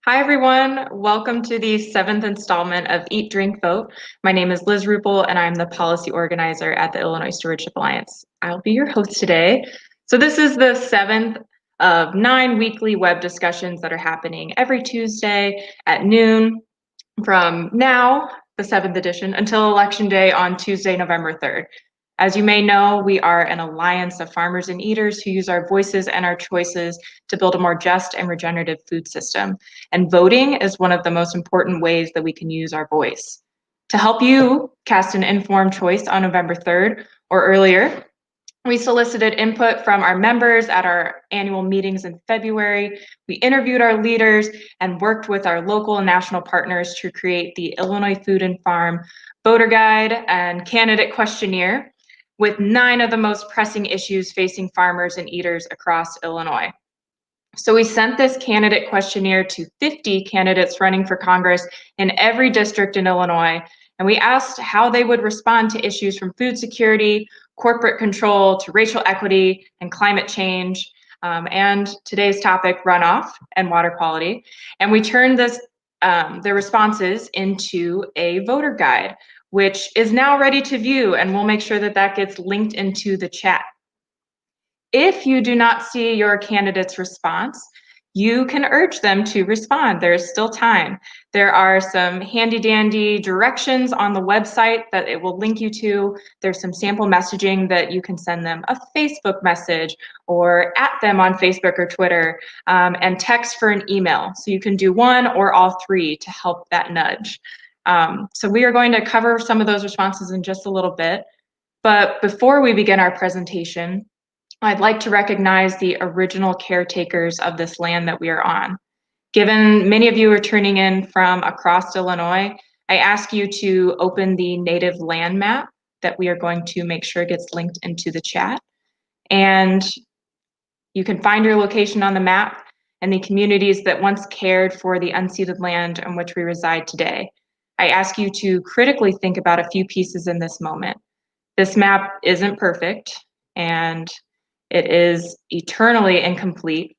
Hi, everyone. Welcome to the seventh installment of Eat, Drink, Vote. My name is Liz Rupel, and I'm the policy organizer at the Illinois Stewardship Alliance. I'll be your host today. So this is the seventh of 9 weekly web discussions that are happening every Tuesday at noon from now, the seventh edition, until Election Day on Tuesday, November 3rd. As you may know, we are an alliance of farmers and eaters who use our voices and our choices to build a more just and regenerative food system. And voting is one of the most important ways that we can use our voice. To help you cast an informed choice on November 3rd or earlier, we solicited input from our members at our annual meetings in February. We interviewed our leaders and worked with our local and national partners to create the Illinois Food and Farm Voter Guide and Candidate Questionnaire, with 9 of the most pressing issues facing farmers and eaters across Illinois. So we sent this candidate questionnaire to 50 candidates running for Congress in every district in Illinois, and we asked how they would respond to issues from food security, corporate control, to racial equity and climate change, and today's topic, runoff and water quality. And we turned their responses into a voter guide, which is now ready to view, and we'll make sure that that gets linked into the chat. If you do not see your candidate's response, you can urge them to respond. There is still time. There are some handy dandy directions on the website that it will link you to. There's some sample messaging that you can send them a Facebook message or at them on Facebook or Twitter, and text for an email. So you can do one or all 3 to help that nudge. So we are going to cover some of those responses in just a little bit. But before we begin our presentation, I'd like to recognize the original caretakers of this land that we are on. Given many of you are tuning in from across Illinois, I ask you to open the native land map that we are going to make sure gets linked into the chat. And you can find your location on the map and the communities that once cared for the unceded land on which we reside today. I ask you to critically think about a few pieces in this moment. This map isn't perfect, and it is eternally incomplete.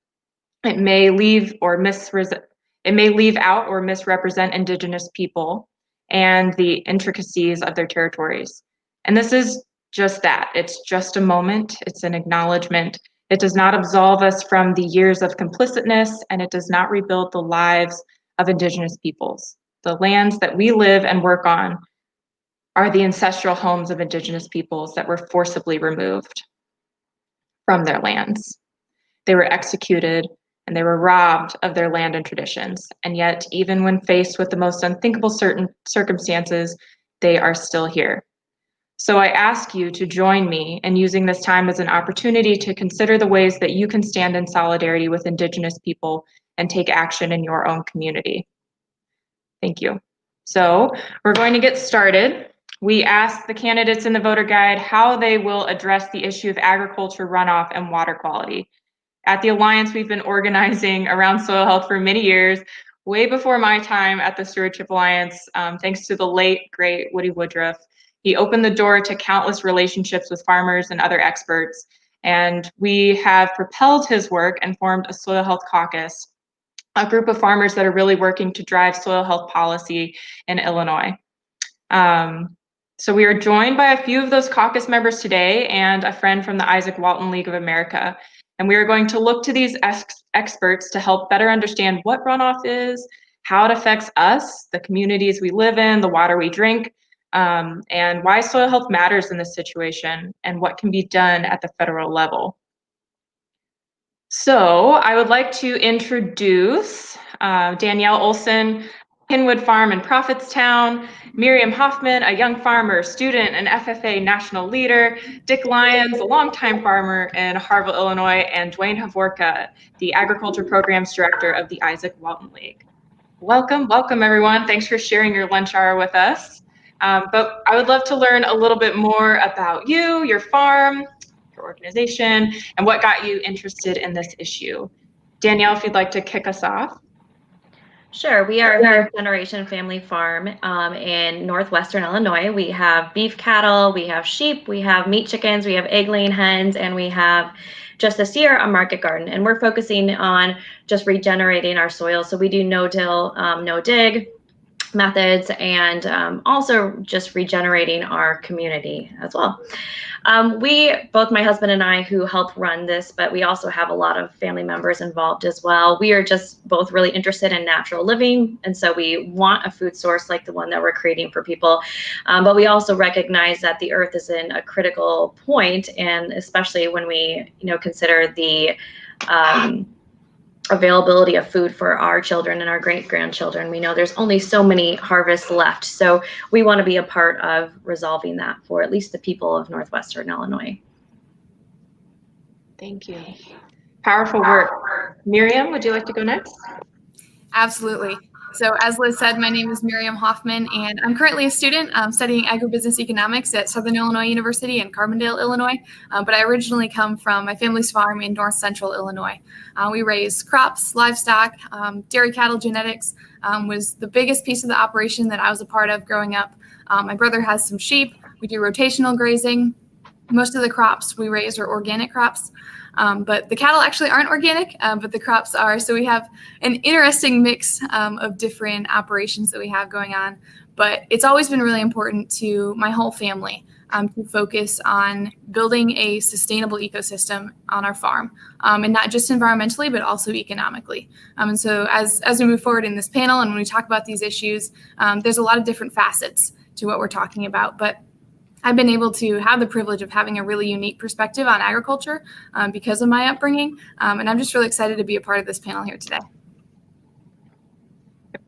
It may leave out or misrepresent Indigenous people and the intricacies of their territories. And this is just that. It's just a moment. It's an acknowledgement. It does not absolve us from the years of complicitness, and it does not rebuild the lives of Indigenous peoples. The lands that we live and work on are the ancestral homes of Indigenous peoples that were forcibly removed from their lands. They were executed and they were robbed of their land and traditions. And yet, even when faced with the most unthinkable circumstances, they are still here. So I ask you to join me in using this time as an opportunity to consider the ways that you can stand in solidarity with Indigenous people and take action in your own community. Thank you. So we're going to get started. We asked the candidates in the voter guide how they will address the issue of agriculture runoff and water quality. At the Alliance, we've been organizing around soil health for many years, way before my time at the Stewardship Alliance, thanks to the late, great Woody Woodruff. He opened the door to countless relationships with farmers and other experts, and we have propelled his work and formed a soil health caucus, a group of farmers that are really working to drive soil health policy in Illinois. So we are joined by a few of those caucus members today and a friend from the Isaac Walton League of America. And we are going to look to these experts to help better understand what runoff is, how it affects us, the communities we live in, the water we drink, and why soil health matters in this situation and what can be done at the federal level. So I would like to introduce Danielle Olson, Kinwood Farm in Prophetstown, Miriam Hoffman, a young farmer, student, and FFA national leader, Dick Lyons, a longtime farmer in Harvel, Illinois, and Dwayne Havorka, the agriculture programs director of the Isaac Walton League. Welcome, welcome everyone. Thanks for sharing your lunch hour with us. But I would love to learn a little bit more about you, your farm, your organization, and what got you interested in this issue. Danielle, if you'd like to kick us off. Sure. We are a third generation family farm in northwestern Illinois. We have beef cattle, we have sheep, we have meat chickens, we have egg-laying hens, and we have just this year a market garden. And we're focusing on just regenerating our soil. So we do no-till, no-dig methods, and also just regenerating our community as well. Both my husband and I, who help run this, but we also have a lot of family members involved as well. We are just both really interested in natural living, and so we want a food source like the one that we're creating for people. But we also recognize that the earth is in a critical point, and especially when we, consider the availability of food for our children and our great-grandchildren. We know there's only so many harvests left, so we want to be a part of resolving that for at least the people of northwestern Illinois. Thank you. Powerful work. Miriam, would you like to go next? Absolutely. So as Liz said, my name is Miriam Hoffman, and I'm currently a student studying agribusiness economics at Southern Illinois University in Carbondale, Illinois. But I originally come from my family's farm in north central Illinois. We raise crops, livestock, dairy cattle genetics was the biggest piece of the operation that I was a part of growing up. My brother has some sheep. We do rotational grazing. Most of the crops we raise are organic crops. But the cattle actually aren't organic, but the crops are. So we have an interesting mix of different operations that we have going on. But it's always been really important to my whole family to focus on building a sustainable ecosystem on our farm, and not just environmentally, but also economically. And so as we move forward in this panel and when we talk about these issues, there's a lot of different facets to what we're talking about. But I've been able to have the privilege of having a really unique perspective on agriculture because of my upbringing. And I'm just really excited to be a part of this panel here today.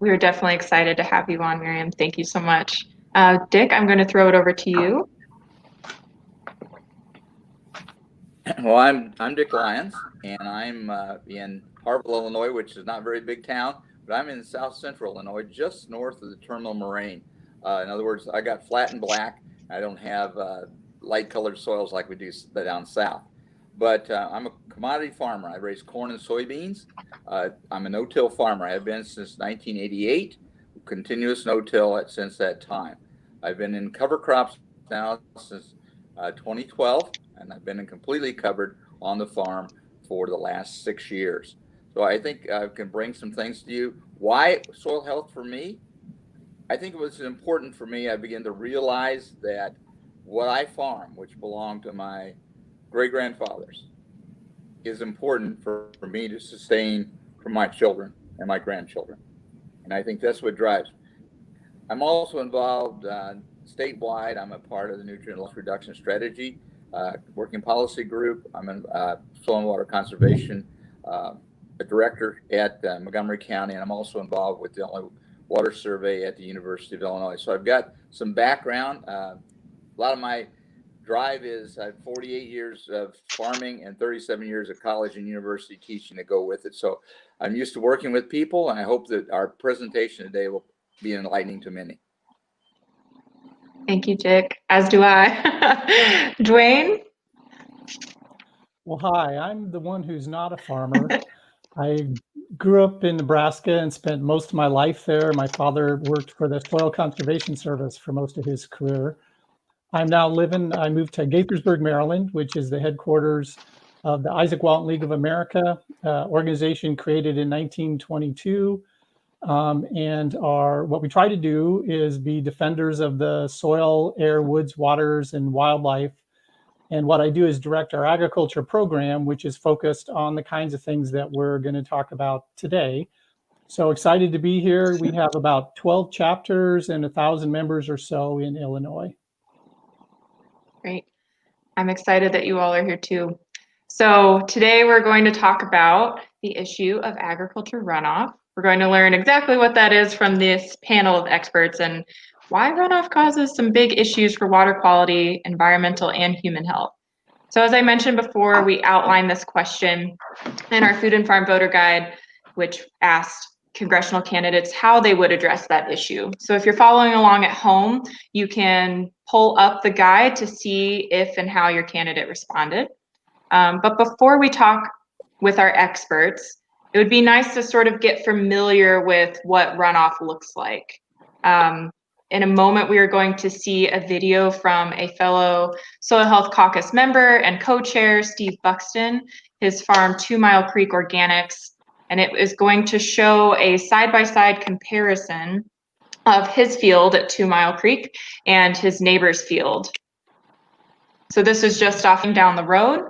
We were definitely excited to have you on, Miriam. Thank you so much. Dick, I'm going to throw it over to you. Well, I'm Dick Lyons, and I'm in Harvel, Illinois, which is not a very big town, but I'm in south central Illinois, just north of the terminal moraine. In other words, I got flat and black. I don't have light colored soils like we do down south. But I'm a commodity farmer. I raise corn and soybeans. I'm a no-till farmer. I have been since 1988, continuous no-till since that time. I've been in cover crops now since 2012, and I've been in completely covered on the farm for the last 6 years. So I think I can bring some things to you. Why soil health for me? I think it was important for me. I began to realize that what I farm, which belonged to my great-grandfathers, is important for me to sustain for my children and my grandchildren. And I think that's what drives me. I'm also involved statewide. I'm a part of the nutrient loss reduction strategy working policy group. I'm in soil and water conservation, a director at Montgomery County, and I'm also involved with the water survey at the University of Illinois. So I've got some background. A lot of my drive is I have 48 years of farming and 37 years of college and university teaching to go with it. So I'm used to working with people, and I hope that our presentation today will be enlightening to many. Thank you, Dick, as do I. Dwayne? Well, hi, I'm the one who's not a farmer. I grew up in Nebraska and spent most of my life there. My father worked for the Soil Conservation Service for most of his career. I moved to Gaithersburg, Maryland, which is the headquarters of the Isaac Walton League of America, organization created in 1922. What we try to do is be defenders of the soil, air, woods, waters, and wildlife. And what I do is direct our agriculture program, which is focused on the kinds of things that we're going to talk about today. So excited to be here. We have about 12 chapters and 1,000 members or so in Illinois. Great. I'm excited that you all are here too. So today we're going to talk about the issue of agriculture runoff. We're going to learn exactly what that is from this panel of experts and why runoff causes some big issues for water quality, environmental, and human health. So as I mentioned before, we outlined this question in our Food and Farm Voter Guide, which asked congressional candidates how they would address that issue. So if you're following along at home, you can pull up the guide to see if and how your candidate responded. But before we talk with our experts, it would be nice to sort of get familiar with what runoff looks like. In a moment, we are going to see a video from a fellow Soil Health Caucus member and co-chair, Steve Buxton, his farm 2 Mile Creek Organics, and it is going to show a side-by-side comparison of his field at 2 Mile Creek and his neighbor's field. So this is just off down the road.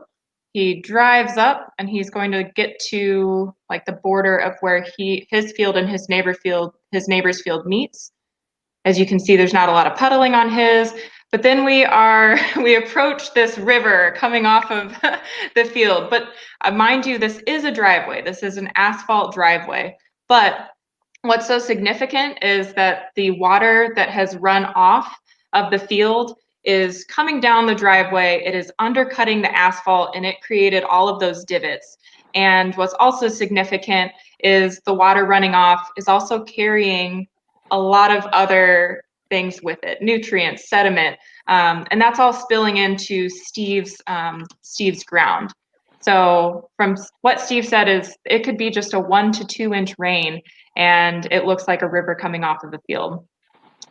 He drives up and he's going to get to like the border of where his field and his neighbor's field meets. As you can see, there's not a lot of puddling on his, but then we approach this river coming off of the field. But mind you, this is a driveway. This is an asphalt driveway. But what's so significant is that the water that has run off of the field is coming down the driveway. It is undercutting the asphalt and it created all of those divots. And what's also significant is the water running off is also carrying a lot of other things with it, nutrients, sediment, and that's all spilling into Steve's ground. So from what Steve said is it could be just a 1 to 2 inch rain and it looks like a river coming off of the field.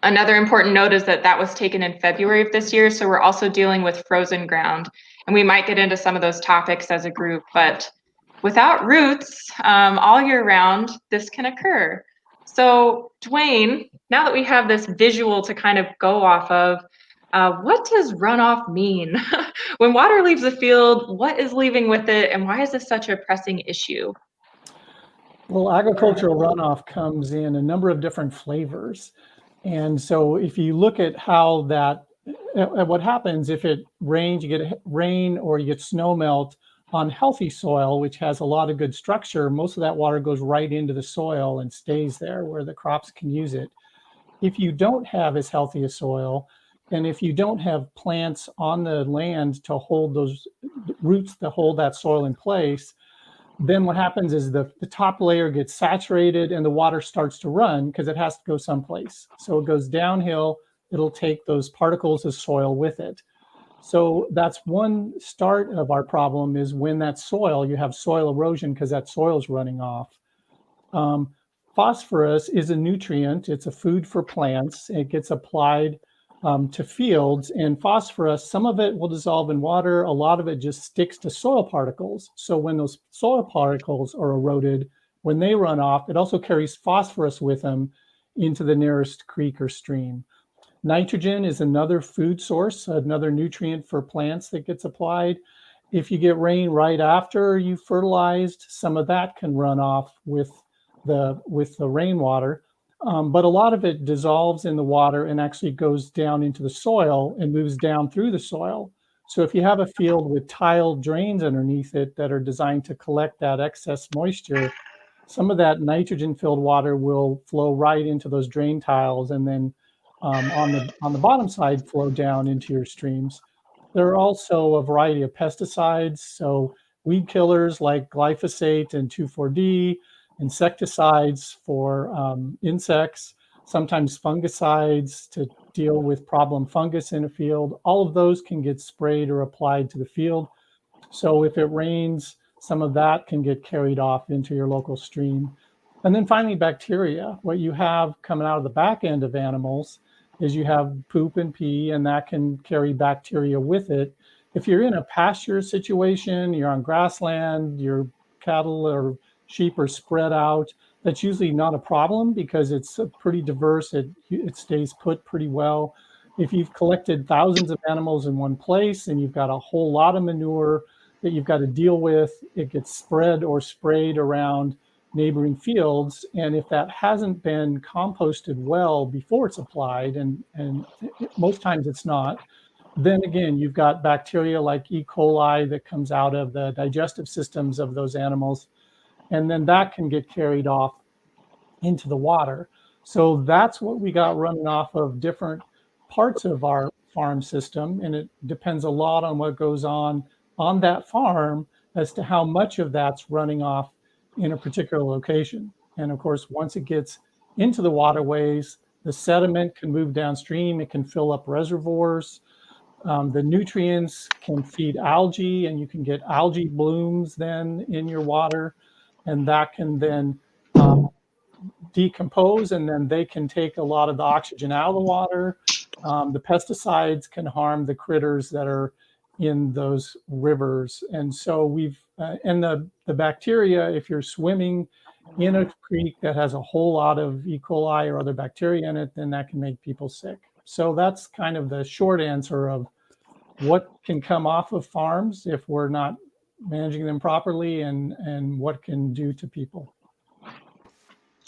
Another important note is that was taken in February of this year, so we're also dealing with frozen ground, and we might get into some of those topics as a group, but without roots all year round, this can occur. So Dwayne, now that we have this visual to kind of go off of, what does runoff mean? When water leaves the field, what is leaving with it, and why is this such a pressing issue? Well, agricultural runoff comes in a number of different flavors. And so if you look at how what happens if it rains, you get rain or you get snow melt on healthy soil, which has a lot of good structure, most of that water goes right into the soil and stays there where the crops can use it. If you don't have as healthy a soil, and if you don't have plants on the land to hold those roots to hold that soil in place, then what happens is the top layer gets saturated and the water starts to run because it has to go someplace. So it goes downhill, it'll take those particles of soil with it. So that's one start of our problem is when that soil, you have soil erosion because that soil is running off. Phosphorus is a nutrient. It's a food for plants. It gets applied to fields, and phosphorus, some of it will dissolve in water. A lot of it just sticks to soil particles. So when those soil particles are eroded, when they run off, it also carries phosphorus with them into the nearest creek or stream. Nitrogen is another food source, another nutrient for plants that gets applied. If you get rain right after you fertilized, some of that can run off with the rainwater. But a lot of it dissolves in the water and actually goes down into the soil and moves down through the soil. So if you have a field with tiled drains underneath it that are designed to collect that excess moisture, some of that nitrogen-filled water will flow right into those drain tiles and then on the bottom side flow down into your streams. There are also a variety of pesticides, so weed killers like glyphosate and 2,4-D, insecticides for insects, sometimes fungicides to deal with problem fungus in a field. All of those can get sprayed or applied to the field. So if it rains, some of that can get carried off into your local stream. And then finally, bacteria. What you have coming out of the back end of animals is you have poop and pee, and that can carry bacteria with it. If you're in a pasture situation, you're on grassland, your cattle or sheep are spread out, that's usually not a problem because it's pretty diverse. It stays put pretty well. If you've collected thousands of animals in one place and you've got a whole lot of manure that you've got to deal with, it gets spread or sprayed around neighboring fields. And if that hasn't been composted well before it's applied, and most times it's not, then again, you've got bacteria like E. coli that comes out of the digestive systems of those animals. And then that can get carried off into the water. So that's what we got running off of different parts of our farm system. And it depends a lot on what goes on that farm as to how much of that's running off in a particular location. And of course, once it gets into the waterways, the sediment can move downstream. It can fill up reservoirs. The nutrients can feed algae, and you can get algae blooms then in your water. and that can then decompose, and then they can take a lot of the oxygen out of the water. The pesticides can harm the critters that are in those rivers. And so and the bacteria, if you're swimming in a creek that has a whole lot of E. coli or other bacteria in it, then that can make people sick. So that's kind of the short answer of what can come off of farms if we're not managing them properly, and what can do to people.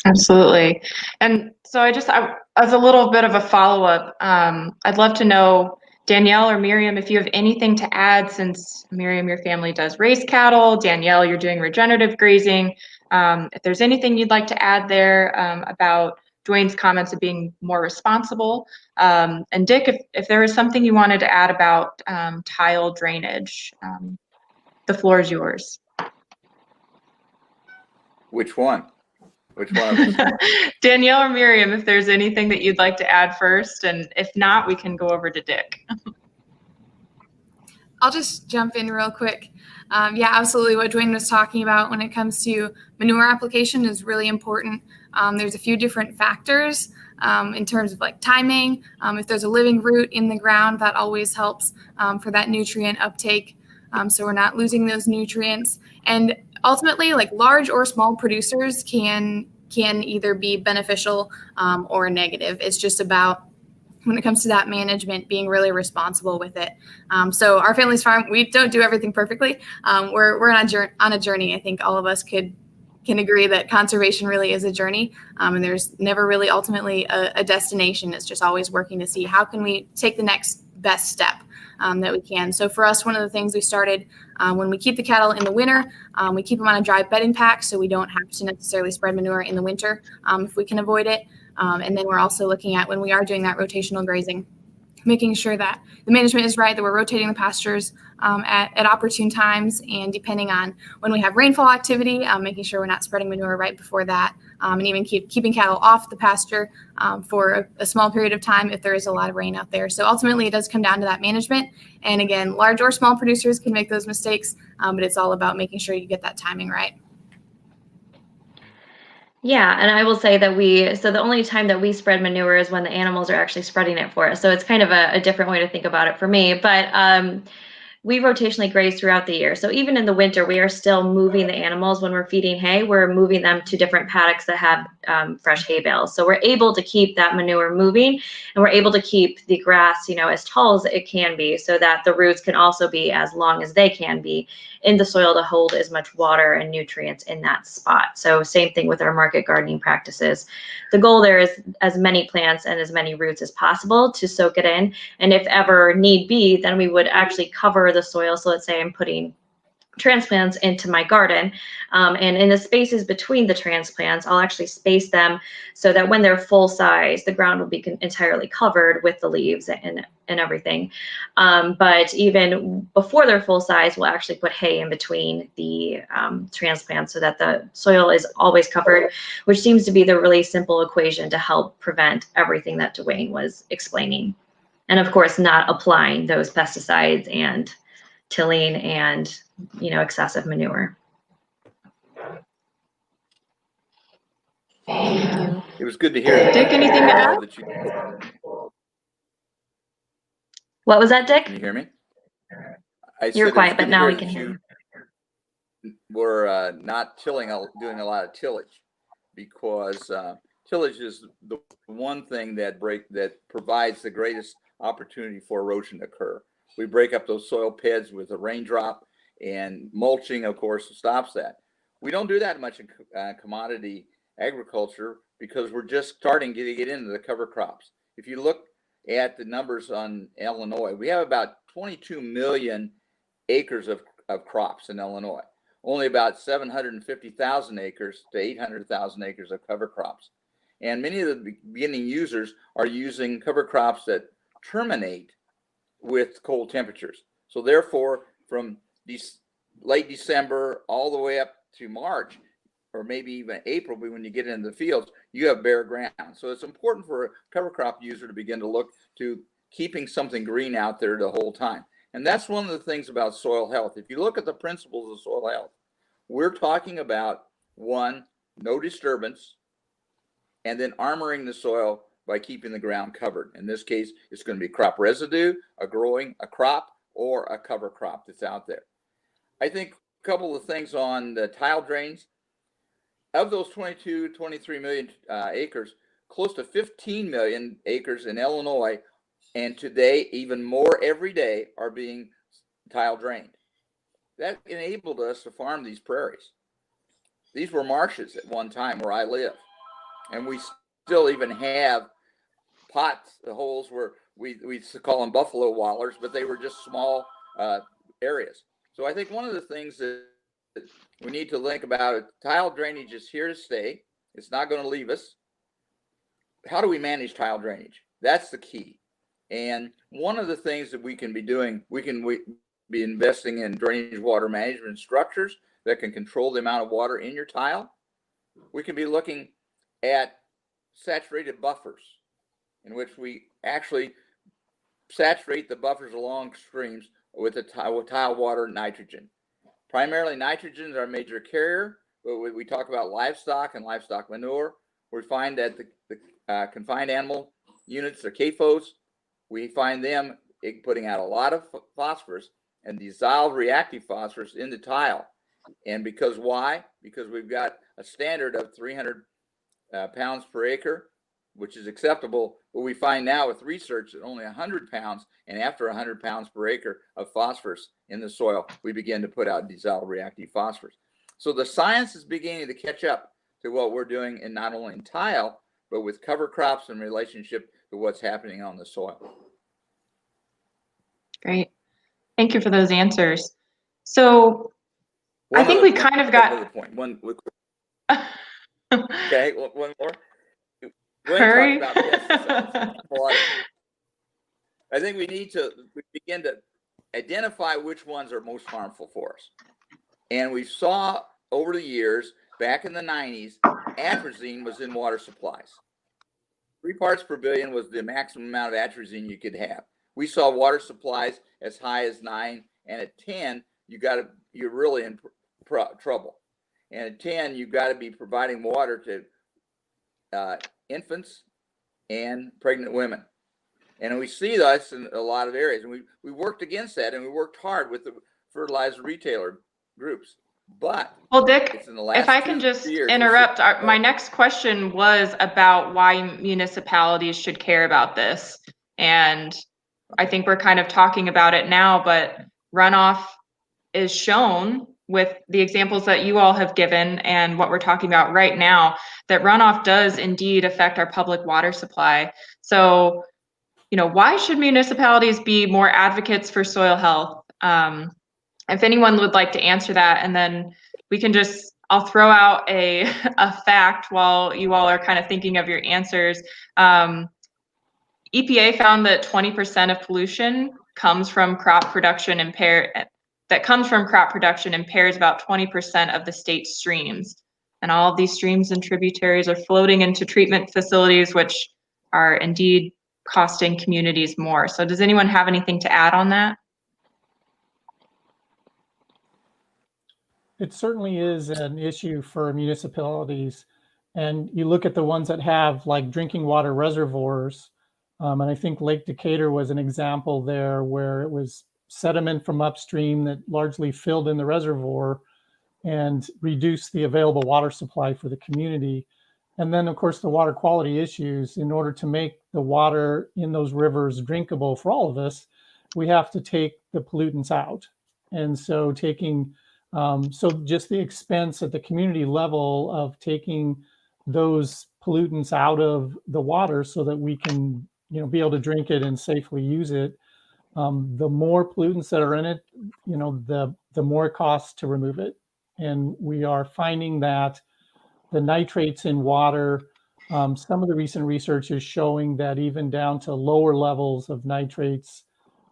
Absolutely. And so as a little bit of a follow-up, I'd love to know, Danielle or Miriam, if you have anything to add, since Miriam, your family does raise cattle, Danielle, you're doing regenerative grazing. If there's anything you'd like to add there about Dwayne's comments of being more responsible. And Dick, if there was something you wanted to add about tile drainage, the floor is yours. Which one? Which one of us? Danielle or Miriam, if there's anything that you'd like to add first, and if not, we can go over to Dick. I'll just jump in real quick. Yeah, absolutely. What Dwayne was talking about when it comes to manure application is really important. There's a few different factors in terms of like timing. If there's a living root in the ground, that always helps for that nutrient uptake. So we're not losing those nutrients. And ultimately, like large or small producers can either be beneficial or negative. It's just about, when it comes to that management, being really responsible with it. So our family's farm, we don't do everything perfectly. We're on a journey. I think all of us can agree that conservation really is a journey, and there's never really ultimately a destination. It's just always working to see how can we take the next best step that we can. So for us, one of the things we started when we keep the cattle in the winter, we keep them on a dry bedding pack so we don't have to necessarily spread manure in the winter if we can avoid it. And then we're also looking at, when we are doing that rotational grazing, making sure that the management is right, that we're rotating the pastures at opportune times, and depending on when we have rainfall activity, making sure we're not spreading manure right before that, and even keeping cattle off the pasture for a small period of time if there is a lot of rain out there. So ultimately, it does come down to that management. And again, large or small producers can make those mistakes, but it's all about making sure you get that timing right. Yeah, and I will say that so the only time that we spread manure is when the animals are actually spreading it for us. So it's kind of a different way to think about it for me. But we rotationally graze throughout the year. So even in the winter, we are still moving the animals. When we're feeding hay, we're moving them to different paddocks that have fresh hay bales. So we're able to keep that manure moving, and we're able to keep the grass, as tall as it can be, so that the roots can also be as long as they can be in the soil to hold as much water and nutrients in that spot. So same thing with our market gardening practices. The goal there is as many plants and as many roots as possible to soak it in. And if ever need be, then we would actually cover the soil. So let's say I'm putting transplants into my garden, and in the spaces between the transplants, I'll actually space them so that when they're full size, the ground will be entirely covered with the leaves and everything. But even before they're full size, we'll actually put hay in between the transplants so that the soil is always covered, which seems to be the really simple equation to help prevent everything that Dwayne was explaining. And of course, not applying those pesticides and tilling and excessive manure. Thank you. It was good to hear. Dick, anything to add? What was that, Dick? Can you hear me? You're quiet, but now we can hear you. We're not doing a lot of tillage, because tillage is the one thing that provides the greatest opportunity for erosion to occur. We break up those soil beds with a raindrop, and mulching, of course, stops that. We don't do that much in commodity agriculture because we're just starting to get into the cover crops. If you look at the numbers on Illinois, we have about 22 million acres of crops in Illinois. Only about 750,000 acres to 800,000 acres of cover crops. And many of the beginning users are using cover crops that terminate with cold temperatures. So therefore, from late December all the way up to March, or maybe even April, when you get into the fields, you have bare ground. So it's important for a cover crop user to begin to look to keeping something green out there the whole time. And that's one of the things about soil health. If you look at the principles of soil health, we're talking about one, no disturbance, and then armoring the soil by keeping the ground covered. In this case, it's going to be crop residue, a crop, or a cover crop that's out there. I think a couple of things on the tile drains. Of those 23 million acres, close to 15 million acres in Illinois, and today even more every day, are being tile drained. That enabled us to farm these prairies. These were marshes at one time where I live, and we still even have pots, the holes where we used to call them buffalo wallers, but they were just small areas. So I think one of the things that we need to think about is tile drainage is here to stay. It's not going to leave us. How do we manage tile drainage? That's the key. And one of the things that we can be doing, we be investing in drainage water management structures that can control the amount of water in your tile. We can be looking at saturated buffers, in which we actually saturate the buffers along streams with tile water nitrogen. Primarily, nitrogen is our major carrier, but we talk about livestock and livestock manure. We find that the confined animal units, or CAFOs, we find them putting out a lot of phosphorus and dissolved reactive phosphorus in the tile. And why? Because we've got a standard of 300 pounds per acre, which is acceptable. But we find now with research that only 100 pounds, and after 100 pounds per acre of phosphorus in the soil, we begin to put out dissolved reactive phosphorus. So the science is beginning to catch up to what we're doing in not only in tile, but with cover crops in relationship to what's happening on the soil. Great. Thank you for those answers. So I think we kind of got... Another point. Okay, one more. Hurry. Talk about pesticides. I think we begin to identify which ones are most harmful for us. And we saw over the years, back in the 90s, atrazine was in water supplies. 3 parts per billion was the maximum amount of atrazine you could have. We saw water supplies as high as 9, and at 10, you're really in trouble. And at 10, you've got to be providing water to infants and pregnant women. And we see this in a lot of areas. And we worked against that, and we worked hard with the fertilizer retailer groups. But well, Dick, if I can just years, interrupt, my next question was about why municipalities should care about this. And I think we're kind of talking about it now, but runoff is shown with the examples that you all have given and what we're talking about right now, that runoff does indeed affect our public water supply. So, why should municipalities be more advocates for soil health? If anyone would like to answer that, and then I'll throw out a fact while you all are kind of thinking of your answers. EPA found that 20% of pollution comes from crop production impairs about 20% of the state's streams. And all of these streams and tributaries are floating into treatment facilities, which are indeed costing communities more. So does anyone have anything to add on that? It certainly is an issue for municipalities. And you look at the ones that have like drinking water reservoirs, and I think Lake Decatur was an example there, where it was sediment from upstream that largely filled in the reservoir and reduced the available water supply for the community. And then, of course, the water quality issues. In order to make the water in those rivers drinkable for all of us, we have to take the pollutants out. And so just the expense at the community level of taking those pollutants out of the water so that we can be able to drink it and safely use it. The more pollutants that are in it, the more it costs to remove it. And we are finding that the nitrates in water, some of the recent research is showing that even down to lower levels of nitrates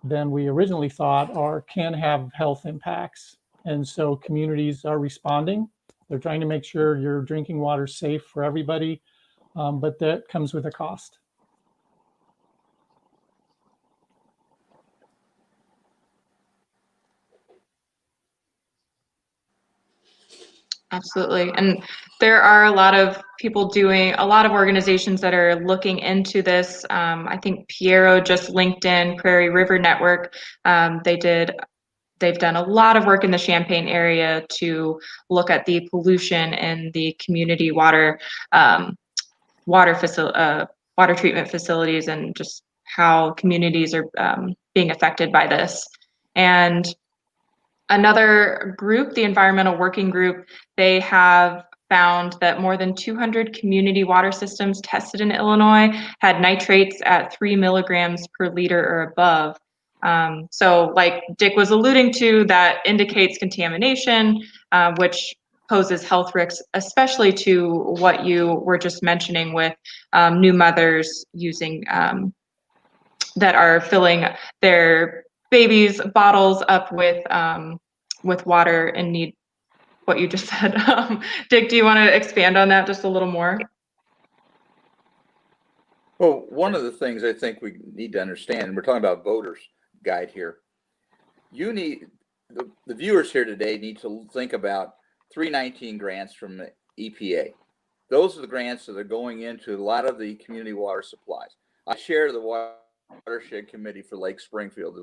than we originally thought can have health impacts. And so communities are responding. They're trying to make sure your drinking water is safe for everybody, but that comes with a cost. Absolutely. And there are a lot of people doing, a lot of organizations that are looking into this. I think Piero just linked in Prairie River Network. They've done a lot of work in the Champaign area to look at the pollution in the community water treatment facilities, and just how communities are being affected by this. And another group, the Environmental Working Group, they have found that more than 200 community water systems tested in Illinois had nitrates at 3 milligrams per liter or above. So like Dick was alluding to, that indicates contamination, which poses health risks, especially to what you were just mentioning with new mothers using that are filling their babies' bottles up with water and need what you just said. Dick, do you want to expand on that just a little more? Well, one of the things I think we need to understand, and we're talking about voter's guide here, you need, the viewers here today need to think about 319 grants from the EPA. Those are the grants that are going into a lot of the community water supplies. I chair the watershed committee for Lake Springfield,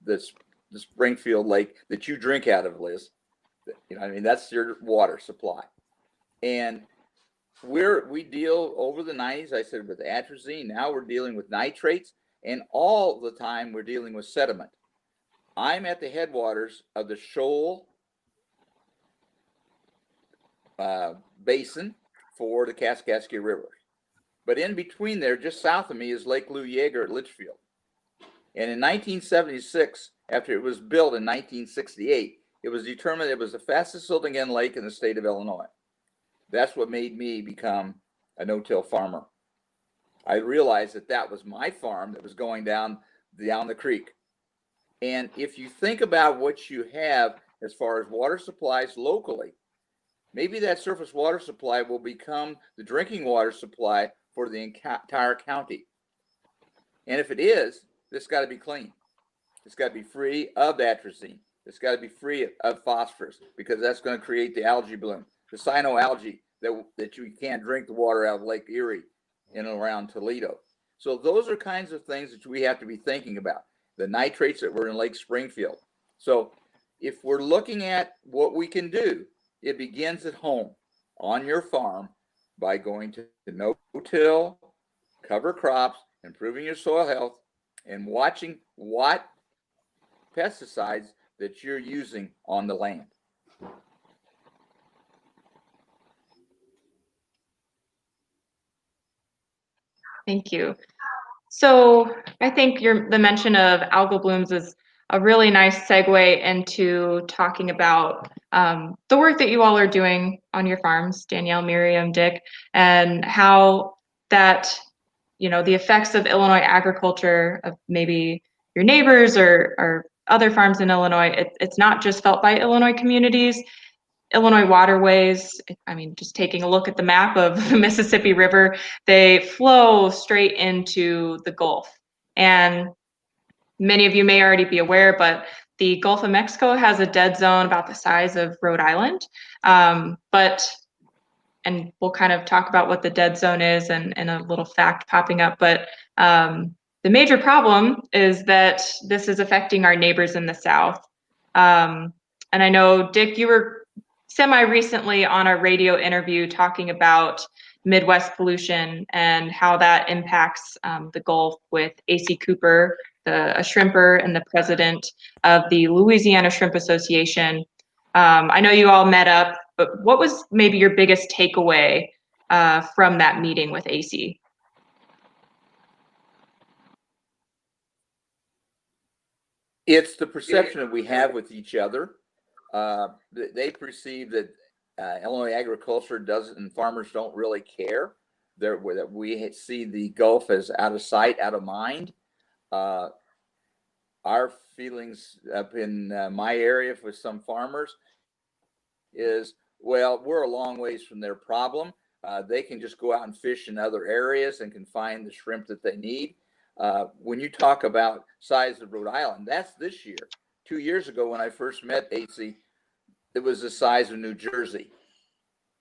the Springfield Lake that you drink out of, Liz. You know, I mean, that's your water supply. And we deal over the 90s, I said, with atrazine. Now we're dealing with nitrates, and all the time we're dealing with sediment. I'm at the headwaters of the Shoal Basin for the Kaskaskia River. But in between there, just south of me, is Lake Lou Yeager at Litchfield. And in 1976, after it was built in 1968, it was determined it was the fastest silting end lake in the state of Illinois. That's what made me become a no-till farmer. I realized that that was my farm that was going down the creek. And if you think about what you have as far as water supplies locally, maybe that surface water supply will become the drinking water supply for the entire county. And if it is, it's got to be clean. It's got to be free of atrazine. It's got to be free of phosphorus, because that's going to create the algae bloom, the cyanoalgae that you can't drink the water out of Lake Erie in and around Toledo. So those are kinds of things that we have to be thinking about. The nitrates that were in Lake Springfield. So if we're looking at what we can do, it begins at home on your farm by going to no-till, cover crops, improving your soil health, and watching what pesticides that you're using on the land. Thank you. So I think the mention of algal blooms is a really nice segue into talking about the work that you all are doing on your farms, Danielle, Miriam, Dick, and how that, you know, the effects of Illinois agriculture, of maybe your neighbors or other farms in Illinois, it's not just felt by Illinois communities. Illinois waterways, I mean, just taking a look at the map of the Mississippi River, they flow straight into the Gulf. And many of you may already be aware, but the Gulf of Mexico has a dead zone about the size of Rhode Island. And we'll kind of talk about what the dead zone is and a little fact popping up. But the major problem is that this is affecting our neighbors in the South. And I know, Dick, you were semi-recently on a radio interview talking about Midwest pollution and how that impacts the Gulf, with A.C. Cooper, a shrimper and the president of the Louisiana Shrimp Association. I know you all met up, but what was maybe your biggest takeaway from that meeting with A.C.? It's the perception that we have with each other. They perceive that Illinois agriculture doesn't, and farmers don't really care. That we see the Gulf as out of sight, out of mind. Our feelings up in my area with some farmers is, well, we're a long ways from their problem. They can just go out and fish in other areas and can find the shrimp that they need. When you talk about size of Rhode Island, that's this year. 2 years ago, when I first met AC, it was the size of New Jersey.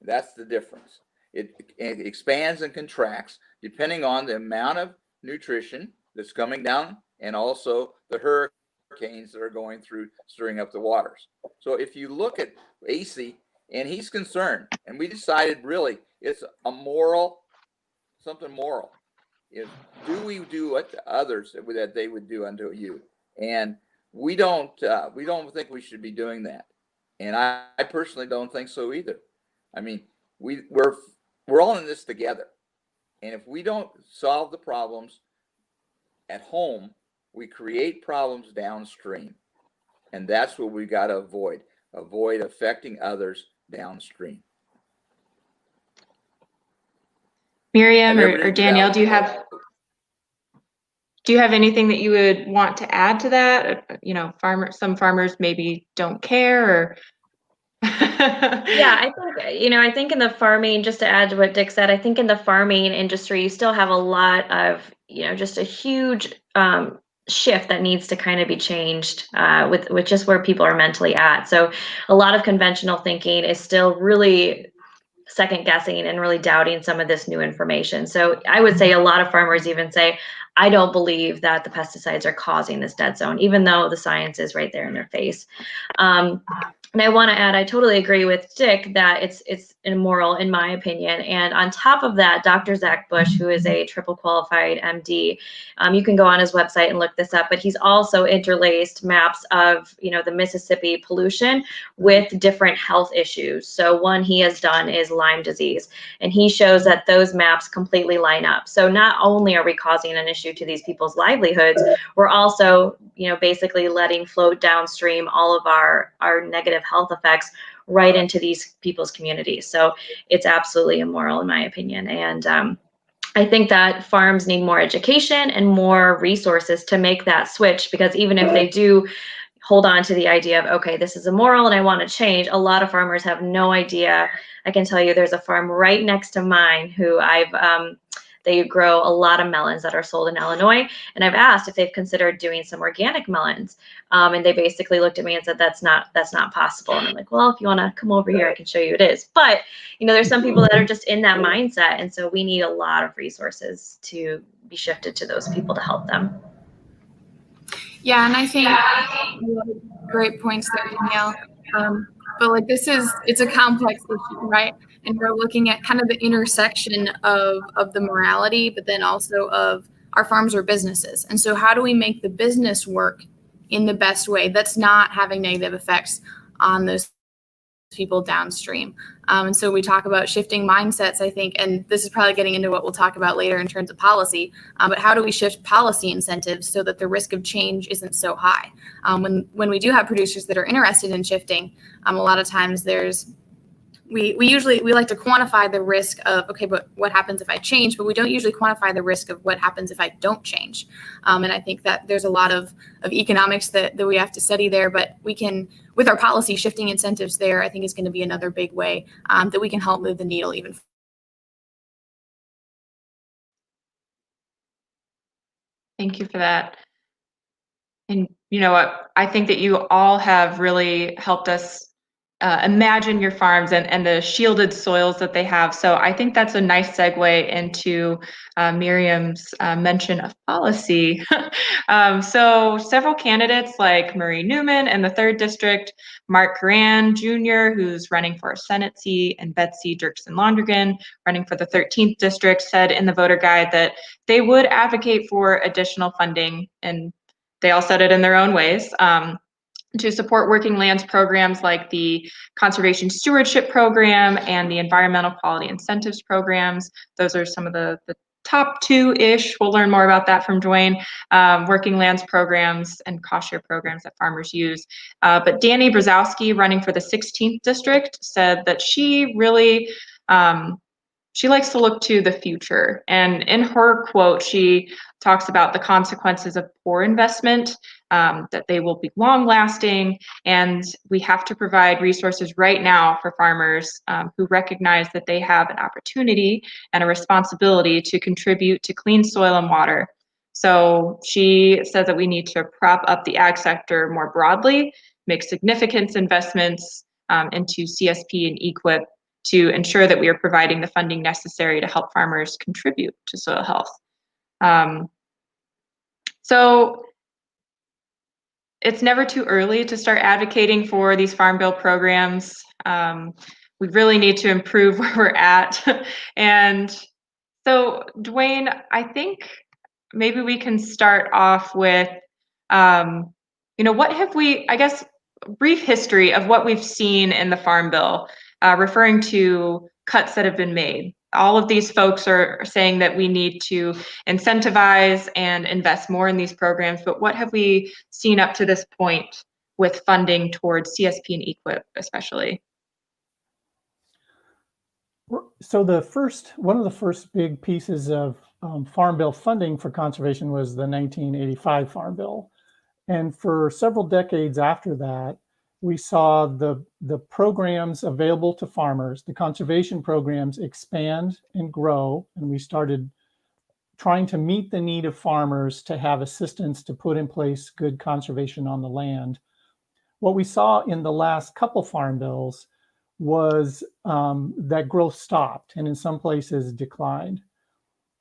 That's the difference. It expands and contracts depending on the amount of nutrition that's coming down and also the hurricanes that are going through, stirring up the waters. So if you look at AC, and he's concerned, and we decided really it's a moral, something moral. Is do we do what to others that they would do unto you? And we don't think we should be doing that. And I personally don't think so either. I mean, we're all in this together. And if we don't solve the problems at home, we create problems downstream. And that's what we got to avoid affecting others downstream. Miriam or Danielle, do you have anything that you would want to add to that? You know, some farmers maybe don't care, or Yeah, I think in the farming, just to add to what Dick said, I think in the farming industry, you still have a lot of, just a huge shift that needs to kind of be changed with just where people are mentally at. So a lot of conventional thinking is still really second guessing and really doubting some of this new information. So I would say a lot of farmers even say, I don't believe that the pesticides are causing this dead zone, even though the science is right there in their face. And I want to add, I totally agree with Dick that it's immoral in my opinion. And on top of that, Dr. Zach Bush, who is a triple qualified MD, you can go on his website and look this up, but he's also interlaced maps of, the Mississippi pollution with different health issues. So one he has done is Lyme disease, and he shows that those maps completely line up. So not only are we causing an issue to these people's livelihoods, we're also, basically letting float downstream all of our negative health effects right into these people's communities. So it's absolutely immoral in my opinion. And I think that farms need more education and more resources to make that switch, because even if they do hold on to the idea of, okay, this is immoral and I want to change, a lot of farmers have no idea. I can tell you there's a farm right next to mine who they grow a lot of melons that are sold in Illinois. And I've asked if they've considered doing some organic melons. And they basically looked at me and said, that's not possible. And I'm like, well, if you want to come over here, I can show you it is. But, there's some people that are just in that mindset. And so we need a lot of resources to be shifted to those people to help them. Yeah, and I think great points there, Danielle. But it's a complex issue, right? And we're looking at kind of the intersection of the morality, but then also of our farms or businesses. And so how do we make the business work in the best way that's not having negative effects on those people downstream? And so we talk about shifting mindsets, I think, and this is probably getting into what we'll talk about later in terms of policy, but how do we shift policy incentives so that the risk of change isn't so high? When we do have producers that are interested in shifting, a lot of times we like to quantify the risk of, okay, but what happens if I change? But we don't usually quantify the risk of what happens if I don't change. And I think that there's a lot of economics that we have to study there, but we can, with our policy, shifting incentives there, I think is going to be another big way that we can help move the needle even. Thank you for that. And you know what? I think that you all have really helped us imagine your farms and the shielded soils that they have. So I think that's a nice segue into Miriam's mention of policy. So several candidates like Marie Newman in the 3rd District, Mark Coran Jr., who's running for a Senate seat, and Betsy Dirksen-Londrigan running for the 13th District, said in the voter guide that they would advocate for additional funding, and they all said it in their own ways, to support working lands programs like the Conservation Stewardship Program and the Environmental Quality Incentives Programs. Those are some of the top 2-ish. We'll learn more about that from Dwayne. Working lands programs and cost share programs that farmers use. But Danny Brzezowski, running for the 16th District, said that she really she likes to look to the future. And in her quote, she talks about the consequences of poor investment, that they will be long lasting, and we have to provide resources right now for farmers who recognize that they have an opportunity and a responsibility to contribute to clean soil and water. So she says that we need to prop up the ag sector more broadly, make significant investments into CSP and EQIP to ensure that we are providing the funding necessary to help farmers contribute to soil health. So it's never too early to start advocating for these Farm Bill programs. We really need to improve where we're at. And so, Dwayne, I think maybe we can start off with, what have we, I guess, brief history of what we've seen in the Farm Bill, referring to cuts that have been made. All of these folks are saying that we need to incentivize and invest more in these programs, but what have we seen up to this point with funding towards CSP and EQIP especially? So one of the first big pieces of Farm Bill funding for conservation was the 1985 Farm Bill. And for several decades after that, we saw the programs available to farmers, the conservation programs, expand and grow. And we started trying to meet the need of farmers to have assistance to put in place good conservation on the land. What we saw in the last couple Farm Bills was that growth stopped and in some places declined.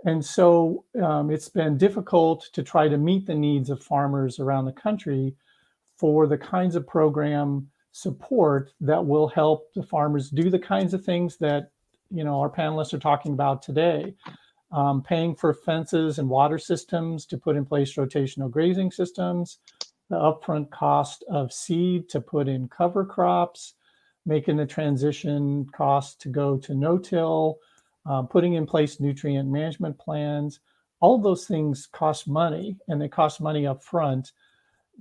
And so it's been difficult to try to meet the needs of farmers around the country for the kinds of program support that will help the farmers do the kinds of things that our panelists are talking about today. Paying for fences and water systems to put in place rotational grazing systems, the upfront cost of seed to put in cover crops, making the transition cost to go to no-till, putting in place nutrient management plans. All of those things cost money, and they cost money up front.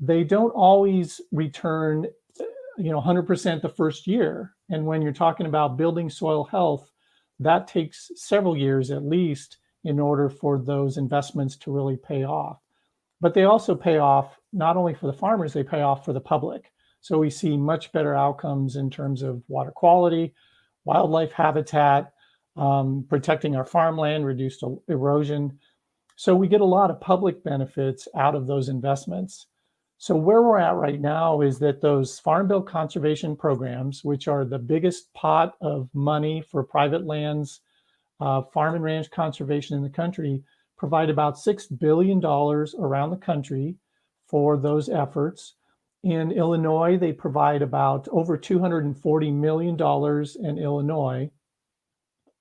They don't always return 100% the first year. And when you're talking about building soil health, that takes several years at least in order for those investments to really pay off. But they also pay off not only for the farmers, they pay off for the public. So we see much better outcomes in terms of water quality, wildlife habitat, protecting our farmland, reduced erosion. So we get a lot of public benefits out of those investments. So where we're at right now is that those Farm Bill conservation programs, which are the biggest pot of money for private lands, farm and ranch conservation in the country, provide about $6 billion around the country for those efforts. In Illinois, they provide about over $240 million in Illinois.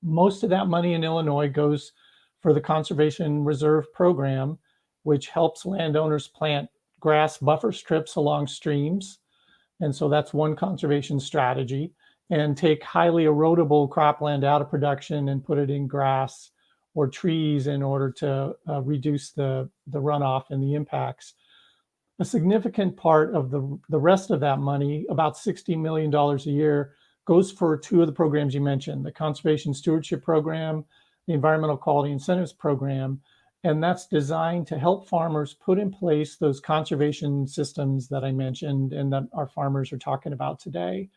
Most of that money in Illinois goes for the Conservation Reserve Program, which helps landowners plant grass buffer strips along streams. And so that's one conservation strategy, and take highly erodible cropland out of production and put it in grass or trees in order to reduce the runoff and the impacts. A significant part of the rest of that money, about $60 million a year, goes for two of the programs you mentioned, the Conservation Stewardship Program, the Environmental Quality Incentives Program. And that's designed to help farmers put in place those conservation systems that I mentioned and that our farmers are talking about today.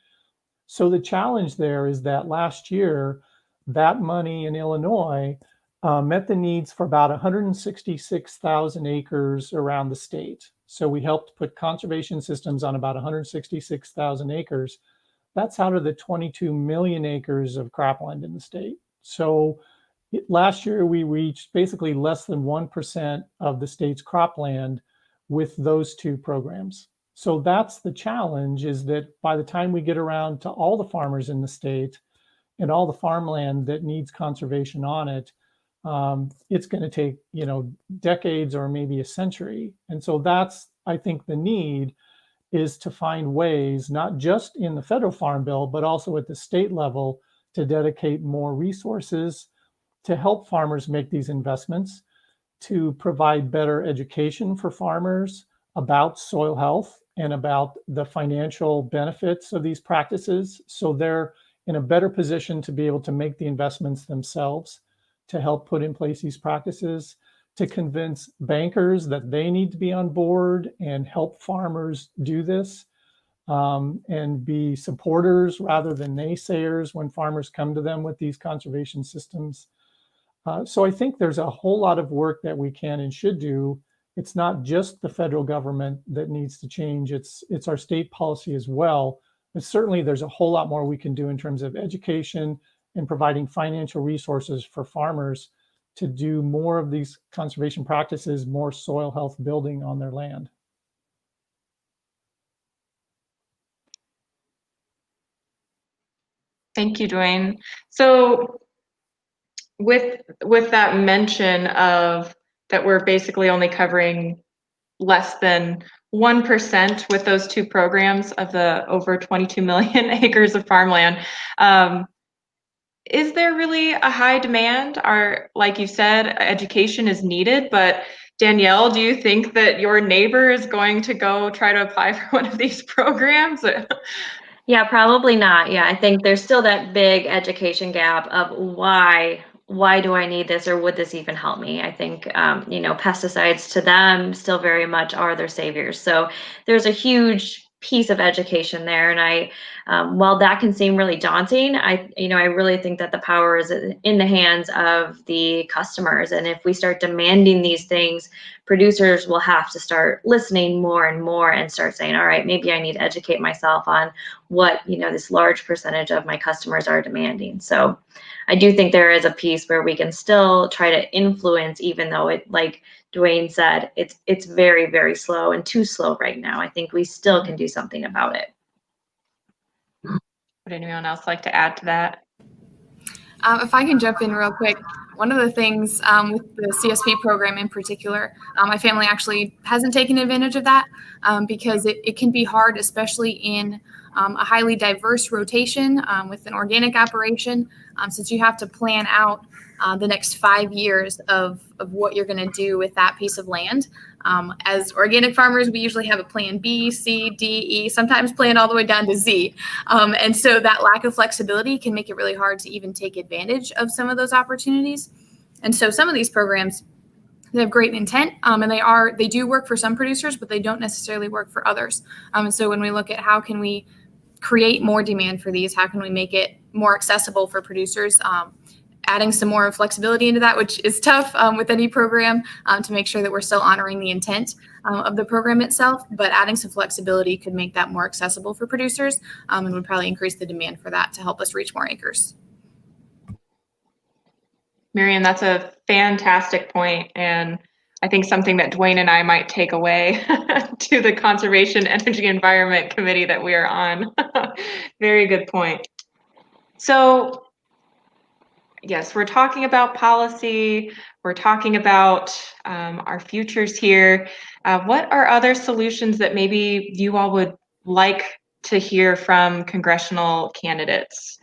So the challenge there is that last year, that money in Illinois met the needs for about 166,000 acres around the state. So we helped put conservation systems on about 166,000 acres. That's out of the 22 million acres of cropland in the state. So last year, we reached basically less than 1% of the state's cropland with those two programs. So that's the challenge, is that by the time we get around to all the farmers in the state and all the farmland that needs conservation on it, it's going to take, decades or maybe a century. And so that's, I think, the need is to find ways, not just in the federal farm bill, but also at the state level, to dedicate more resources to help farmers make these investments, to provide better education for farmers about soil health and about the financial benefits of these practices, so they're in a better position to be able to make the investments themselves, to help put in place these practices, to convince bankers that they need to be on board and help farmers do this, and be supporters rather than naysayers when farmers come to them with these conservation systems. So I think there's a whole lot of work that we can and should do. It's not just the federal government that needs to change, it's our state policy as well, But certainly there's a whole lot more we can do in terms of education and providing financial resources for farmers to do more of these conservation practices, more soil health building on their land. Thank you, Dwayne. So with that mention of that we're basically only covering less than 1% with those two programs of the over 22 million acres of farmland, is there really a high demand? Like you said, education is needed, but Danielle, do you think that your neighbor is going to go try to apply for one of these programs? Yeah, probably not. Yeah, I think there's still that big education gap of why do I need this, or would this even help me? I think pesticides to them still very much are their saviors. So there's a huge piece of education there, and while that can seem really daunting, I really think that the power is in the hands of the customers. And if we start demanding these things, producers will have to start listening more and more and start saying, all right, maybe I need to educate myself on what this large percentage of my customers are demanding. So I do think there is a piece where we can still try to influence, even though it, like Dwayne said, it's very, very slow and too slow right now. I think we still can do something about it. Would anyone else like to add to that? If I can jump in real quick, one of the things with the CSP program in particular, my family actually hasn't taken advantage of that because it can be hard, especially in a highly diverse rotation with an organic operation, since you have to plan out the next 5 years of what you're going to do with that piece of land. As organic farmers, we usually have a plan B, C, D, E, sometimes plan all the way down to Z. And so that lack of flexibility can make it really hard to even take advantage of some of those opportunities. And so some of these programs, they have great intent, and they do work for some producers, but they don't necessarily work for others. And so when we look at how can we create more demand for these, how can we make it more accessible for producers, adding some more flexibility into that, which is tough with any program to make sure that we're still honoring the intent of the program itself, but adding some flexibility could make that more accessible for producers and would probably increase the demand for that to help us reach more acres. Miriam, that's a fantastic point, and I think something that Dwayne and I might take away to the Conservation, Energy, Environment Committee that we are on. Very good point. So, yes, we're talking about policy, we're talking about our futures here. What are other solutions that maybe you all would like to hear from congressional candidates?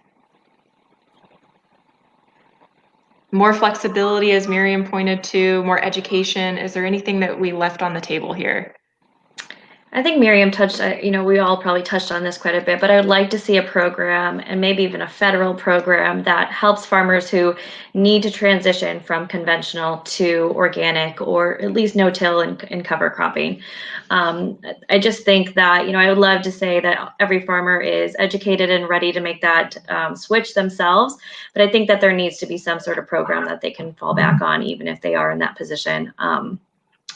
More flexibility, as Miriam pointed to, more education. Is there anything that we left on the table here? I think Miriam touched, we all probably touched on this quite a bit, but I would like to see a program, and maybe even a federal program, that helps farmers who need to transition from conventional to organic, or at least no-till and cover cropping. I just think that, I would love to say that every farmer is educated and ready to make that switch themselves, but I think that there needs to be some sort of program that they can fall back on, even if they are in that position.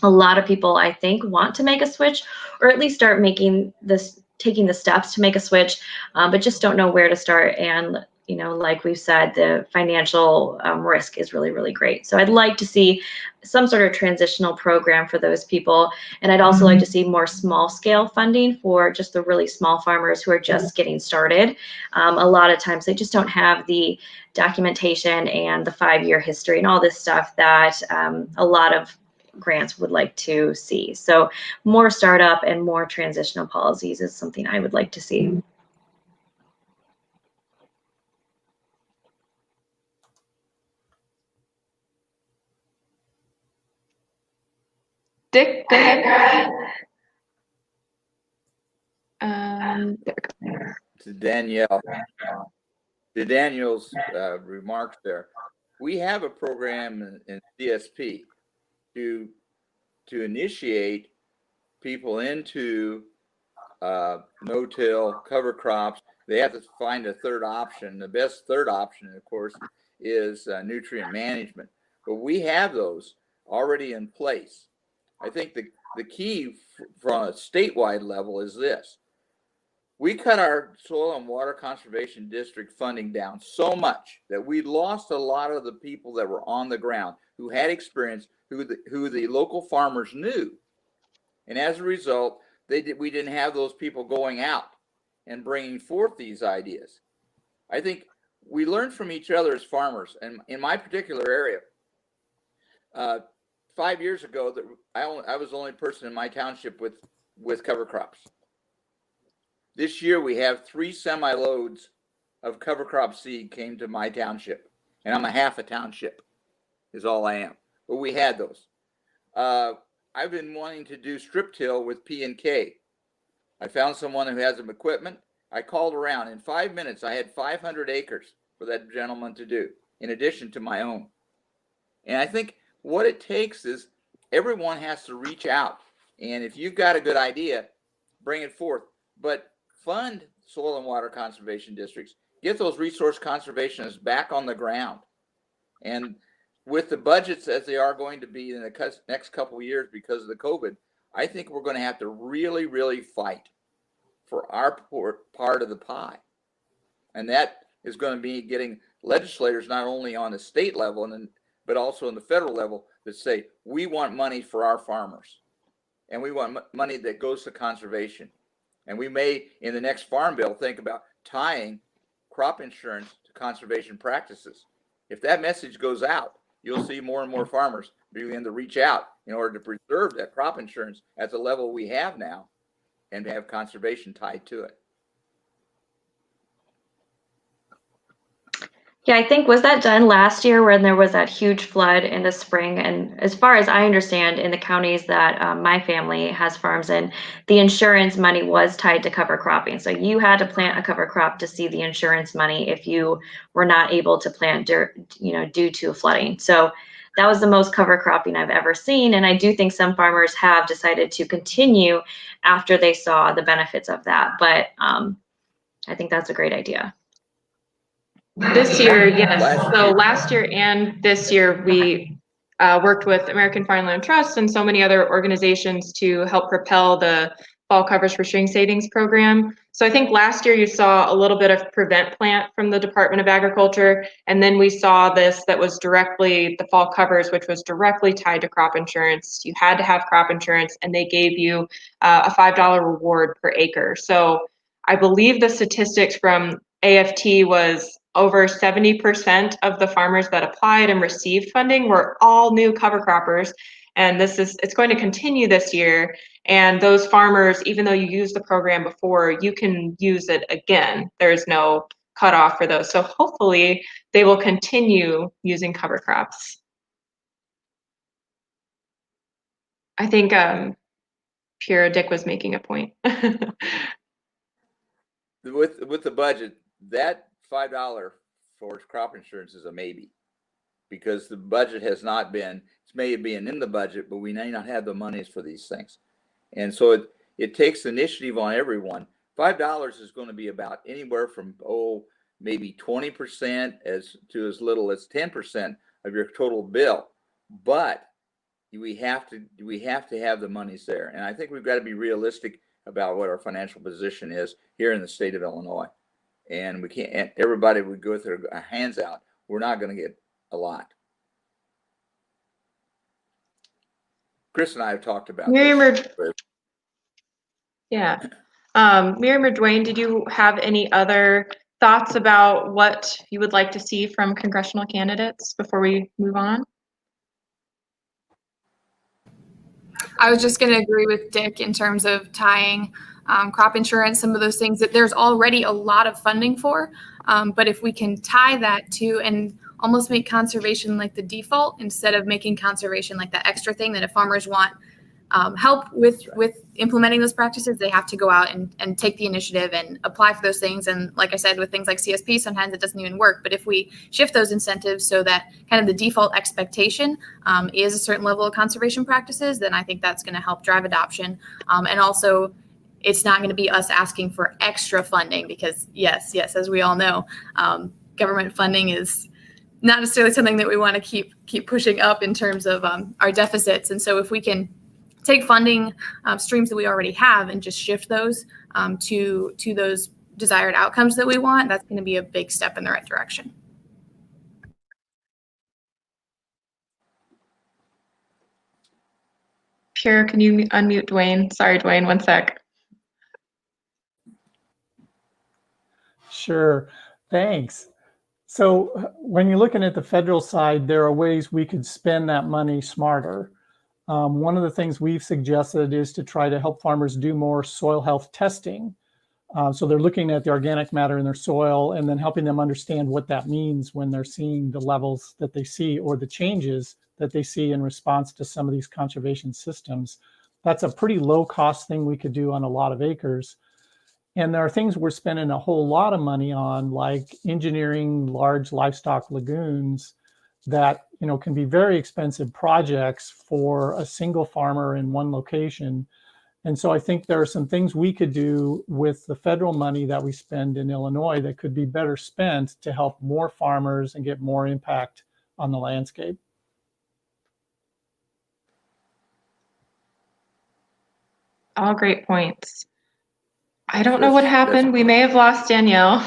A lot of people, I think, want to make a switch, or at least start taking the steps to make a switch, but just don't know where to start. And, like we've said, the financial risk is really, really great. So I'd like to see some sort of transitional program for those people. And I'd also like to see more small scale funding for just the really small farmers who are just getting started. A lot of times they just don't have the documentation and the 5-year history and all this stuff that a lot of grants would like to see. So more startup and more transitional policies is something I would like to see. Dick, go ahead. To Danielle, to Danielle's remarks there, we have a program in CSP to initiate people into no-till cover crops. They have to find a third option. The best third option, of course, is nutrient management. But we have those already in place. I think the key from a statewide level is this. we cut our soil and water conservation district funding down so much that we lost a lot of the people that were on the ground who had experience, who the local farmers knew. And as a result, we didn't have those people going out and bringing forth these ideas. I think we learned from each other as farmers. And in my particular area, 5 years ago, I was the only person in my township with cover crops. This year, we have 3 semi-loads of cover crop seed came to my township. And I'm a half a township is all I am. But we had those. I've been wanting to do strip till with P&K. I found someone who has some equipment. I called around. In 5 minutes, I had 500 acres for that gentleman to do, in addition to my own. And I think what it takes is everyone has to reach out. And if you've got a good idea, bring it forth. But fund soil and water conservation districts. Get those resource conservationists back on the ground. And with the budgets as they are going to be in the next couple of years because of the COVID, I think we're going to have to really, really fight for our part of the pie. And that is going to be getting legislators not only on the state level, but also on the federal level that say, we want money for our farmers. And we want money that goes to conservation. And we may, in the next farm bill, think about tying crop insurance to conservation practices. If that message goes out, you'll see more and more farmers begin to reach out in order to preserve that crop insurance at the level we have now and to have conservation tied to it. Yeah, I think, was that done last year when there was that huge flood in the spring? And as far as I understand, in the counties that my family has farms in, the insurance money was tied to cover cropping. So you had to plant a cover crop to see the insurance money if you were not able to plant due to flooding. So that was the most cover cropping I've ever seen. And I do think some farmers have decided to continue after they saw the benefits of that. But I think that's a great idea. This year, yes. So last year and this year, we worked with American Farmland Trust and so many other organizations to help propel the fall coverage for string savings program. So I think last year you saw a little bit of prevent plant from the Department of Agriculture. And then we saw this that was directly the fall covers, which was directly tied to crop insurance. You had to have crop insurance and they gave you a $5 reward per acre. So I believe the statistics from AFT was over 70% of the farmers that applied and received funding were all new cover croppers. And it's going to continue this year. And those farmers, even though you used the program before, you can use it again. There's no cutoff for those. So hopefully they will continue using cover crops. I think Pierre Dick was making a point. With the budget, that $5 for crop insurance is a maybe, because the budget has not been, it's maybe being in the budget, but we may not have the monies for these things. And so it takes initiative on everyone. $5 is going to be about anywhere from, maybe 20% to as little as 10% of your total bill. But we have to have the monies there. And I think we've got to be realistic about what our financial position is here in the state of Illinois. And we can't, everybody would go with their hands out. We're not going to get a lot. Chris and I have talked about Miriam this. Yeah. Miriam or Dwayne, did you have any other thoughts about what you would like to see from congressional candidates before we move on? I was just going to agree with Dick in terms of tying crop insurance, some of those things that there's already a lot of funding for. But if we can tie that to and almost make conservation like the default instead of making conservation like that extra thing that if farmers want help with implementing those practices, they have to go out and take the initiative and apply for those things. And like I said, with things like CSP, sometimes it doesn't even work. But if we shift those incentives so that kind of the default expectation is a certain level of conservation practices, then I think that's going to help drive adoption. And also, it's not going to be us asking for extra funding because yes, as we all know, government funding is not necessarily something that we want to keep pushing up in terms of our deficits. And so if we can take funding streams that we already have and just shift those to those desired outcomes that we want, that's going to be a big step in the right direction. Pierre, can you unmute Dwayne? Sorry, Dwayne, one sec. Sure, thanks. So when you're looking at the federal side, there are ways we could spend that money smarter. One of the things we've suggested is to try to help farmers do more soil health testing. So they're looking at the organic matter in their soil and then helping them understand what that means when they're seeing the levels that they see or the changes that they see in response to some of these conservation systems. That's a pretty low cost thing we could do on a lot of acres. And there are things we're spending a whole lot of money on, like engineering large livestock lagoons that, you know, can be very expensive projects for a single farmer in one location. And so I think there are some things we could do with the federal money that we spend in Illinois that could be better spent to help more farmers and get more impact on the landscape. All great points. I don't know what happened. We may have lost Danielle.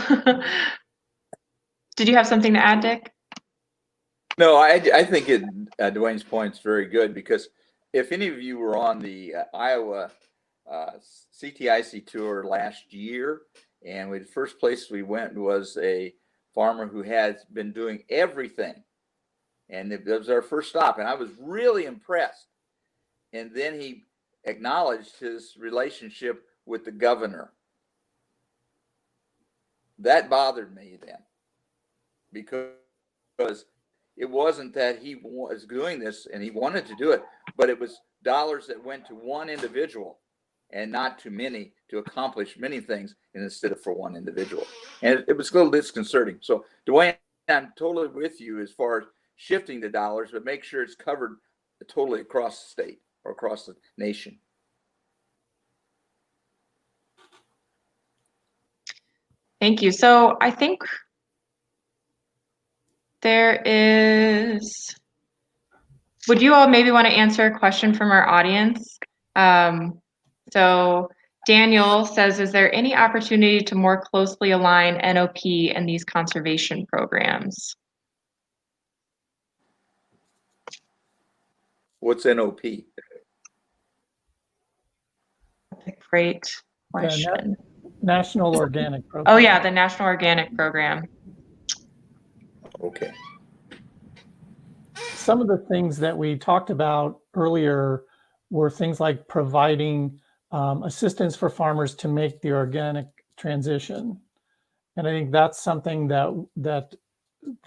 Did you have something to add, Dick? No, I think Dwayne's point's very good, because if any of you were on the Iowa CTIC tour last year, and the first place we went was a farmer who has been doing everything, and it was our first stop, and I was really impressed. And then he acknowledged his relationship with the governor. That bothered me then, because it wasn't that he was doing this and he wanted to do it, but it was dollars that went to one individual and not to many to accomplish many things, and instead of for one individual. And it was a little disconcerting. So Dwayne, I'm totally with you as far as shifting the dollars, but make sure it's covered totally across the state or across the nation. Thank you. So I think there is, would you all maybe want to answer a question from our audience? So Daniel says, is there any opportunity to more closely align NOP and these conservation programs? What's NOP? Great question. National Organic Program. Oh yeah, the National Organic Program. Okay. Some of the things that we talked about earlier were things like providing assistance for farmers to make the organic transition. And I think that's something that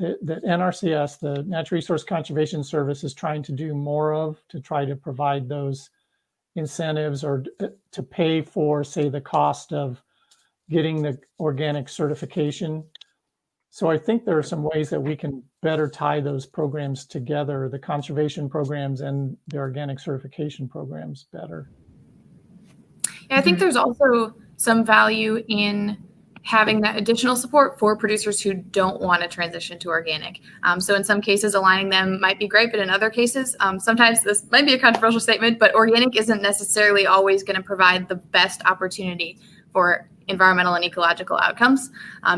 NRCS, the Natural Resource Conservation Service, is trying to do more of, to try to provide those incentives or to pay for, say, the cost of getting the organic certification. So I think there are some ways that we can better tie those programs together, the conservation programs and the organic certification programs better. Yeah, I think there's also some value in having that additional support for producers who don't want to transition to organic. So in some cases, aligning them might be great, but in other cases, sometimes this might be a controversial statement, but organic isn't necessarily always going to provide the best opportunity for environmental and ecological outcomes,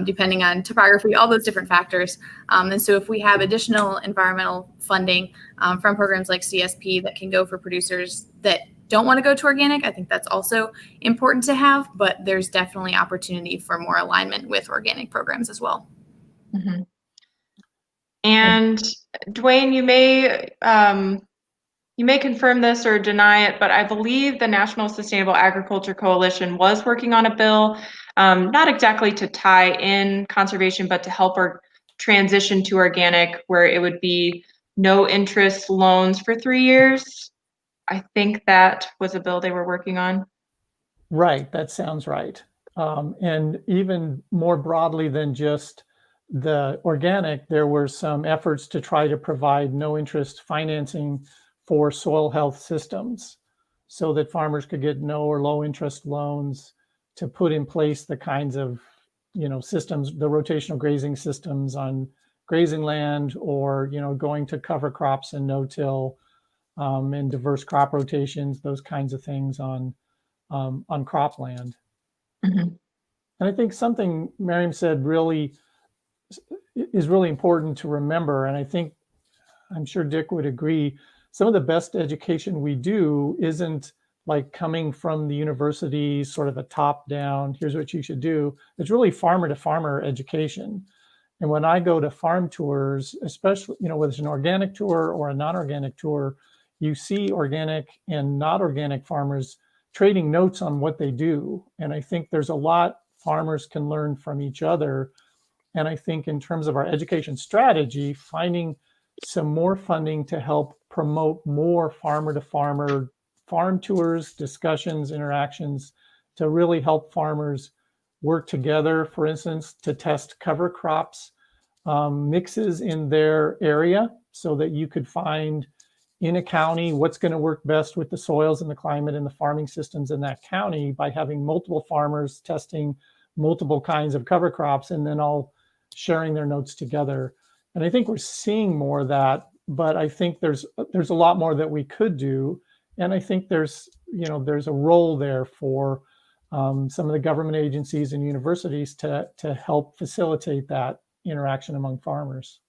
depending on topography, all those different factors. And so if we have additional environmental funding from programs like CSP that can go for producers that don't want to go to organic, I think that's also important to have, but there's definitely opportunity for more alignment with organic programs as well. Mm-hmm. And Dwayne, you may confirm this or deny it, but I believe the National Sustainable Agriculture Coalition was working on a bill, not exactly to tie in conservation, but to help our transition to organic, where it would be no interest loans for 3 years. I think that was a bill they were working on. Right, that sounds right. And even more broadly than just the organic, there were some efforts to try to provide no interest financing for soil health systems so that farmers could get no or low interest loans to put in place the kinds of, systems, the rotational grazing systems on grazing land, or, going to cover crops and no-till and diverse crop rotations, those kinds of things on cropland. Mhm. And I think something Miriam said is really important to remember. And I think, I'm sure Dick would agree, some of the best education we do isn't like coming from the university, sort of a top down, here's what you should do. It's really farmer to farmer education. And when I go to farm tours, especially, whether it's an organic tour or a non-organic tour, you see organic and not organic farmers trading notes on what they do. And I think there's a lot farmers can learn from each other. And I think in terms of our education strategy, finding some more funding to help promote more farmer to farmer farm tours, discussions, interactions to really help farmers work together, for instance, to test cover crops mixes in their area so that you could find in a county what's going to work best with the soils and the climate and the farming systems in that county by having multiple farmers testing multiple kinds of cover crops and then all sharing their notes together. And I think we're seeing more of that, but I think there's a lot more that we could do. And I think there's a role there for some of the government agencies and universities to help facilitate that interaction among farmers.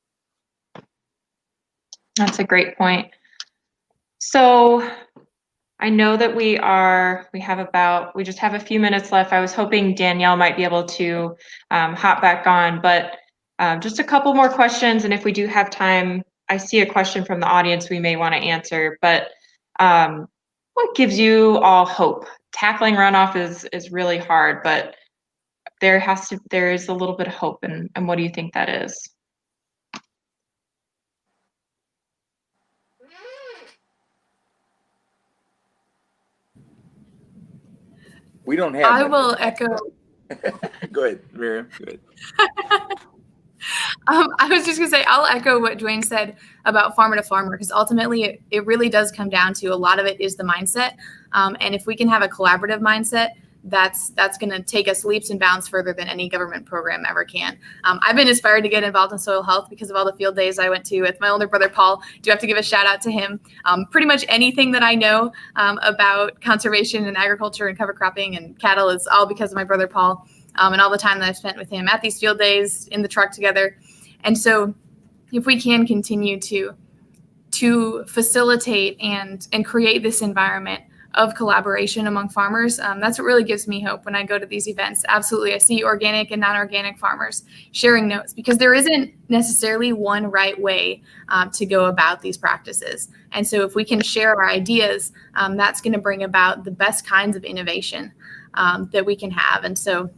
That's a great point. So I know that we just have a few minutes left. I was hoping Danielle might be able to hop back on, but just a couple more questions. And if we do have time, I see a question from the audience we may want to answer, but what gives you all hope? Tackling runoff is really hard, but there is a little bit of hope. And what do you think that is? We don't have. I will echo. Go ahead, Miriam. Go ahead. I was just going to say, I'll echo what Dwayne said about farmer to farmer, because ultimately it really does come down to a lot of it is the mindset. And if we can have a collaborative mindset, that's going to take us leaps and bounds further than any government program ever can. I've been inspired to get involved in soil health because of all the field days I went to with my older brother, Paul. Do have to give a shout out to him. Pretty much anything that I know about conservation and agriculture and cover cropping and cattle is all because of my brother, Paul, and all the time that I've spent with him at these field days in the truck together. And so if we can continue to facilitate and create this environment of collaboration among farmers, that's what really gives me hope when I go to these events. Absolutely. I see organic and non-organic farmers sharing notes because there isn't necessarily one right way to go about these practices. And so if we can share our ideas, that's going to bring about the best kinds of innovation that we can have. And so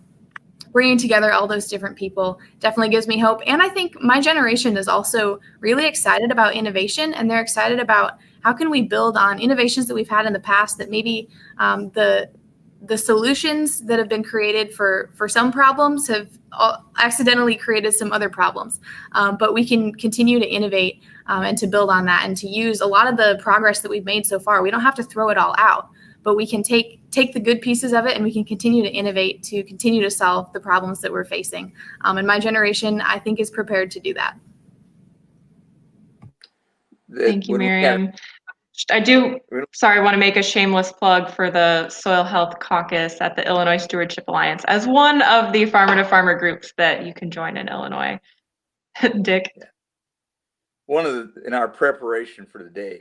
bringing together all those different people definitely gives me hope. And I think my generation is also really excited about innovation, and they're excited about how can we build on innovations that we've had in the past that maybe the solutions that have been created for some problems have accidentally created some other problems. But we can continue to innovate and to build on that and to use a lot of the progress that we've made so far. We don't have to throw it all out, but we can take the good pieces of it and we can continue to innovate to continue to solve the problems that we're facing. And my generation, I think, is prepared to do that. Thank you, Miriam. I want to make a shameless plug for the Soil Health Caucus at the Illinois Stewardship Alliance as one of the farmer-to-farmer groups that you can join in Illinois. Dick? In our preparation for the day,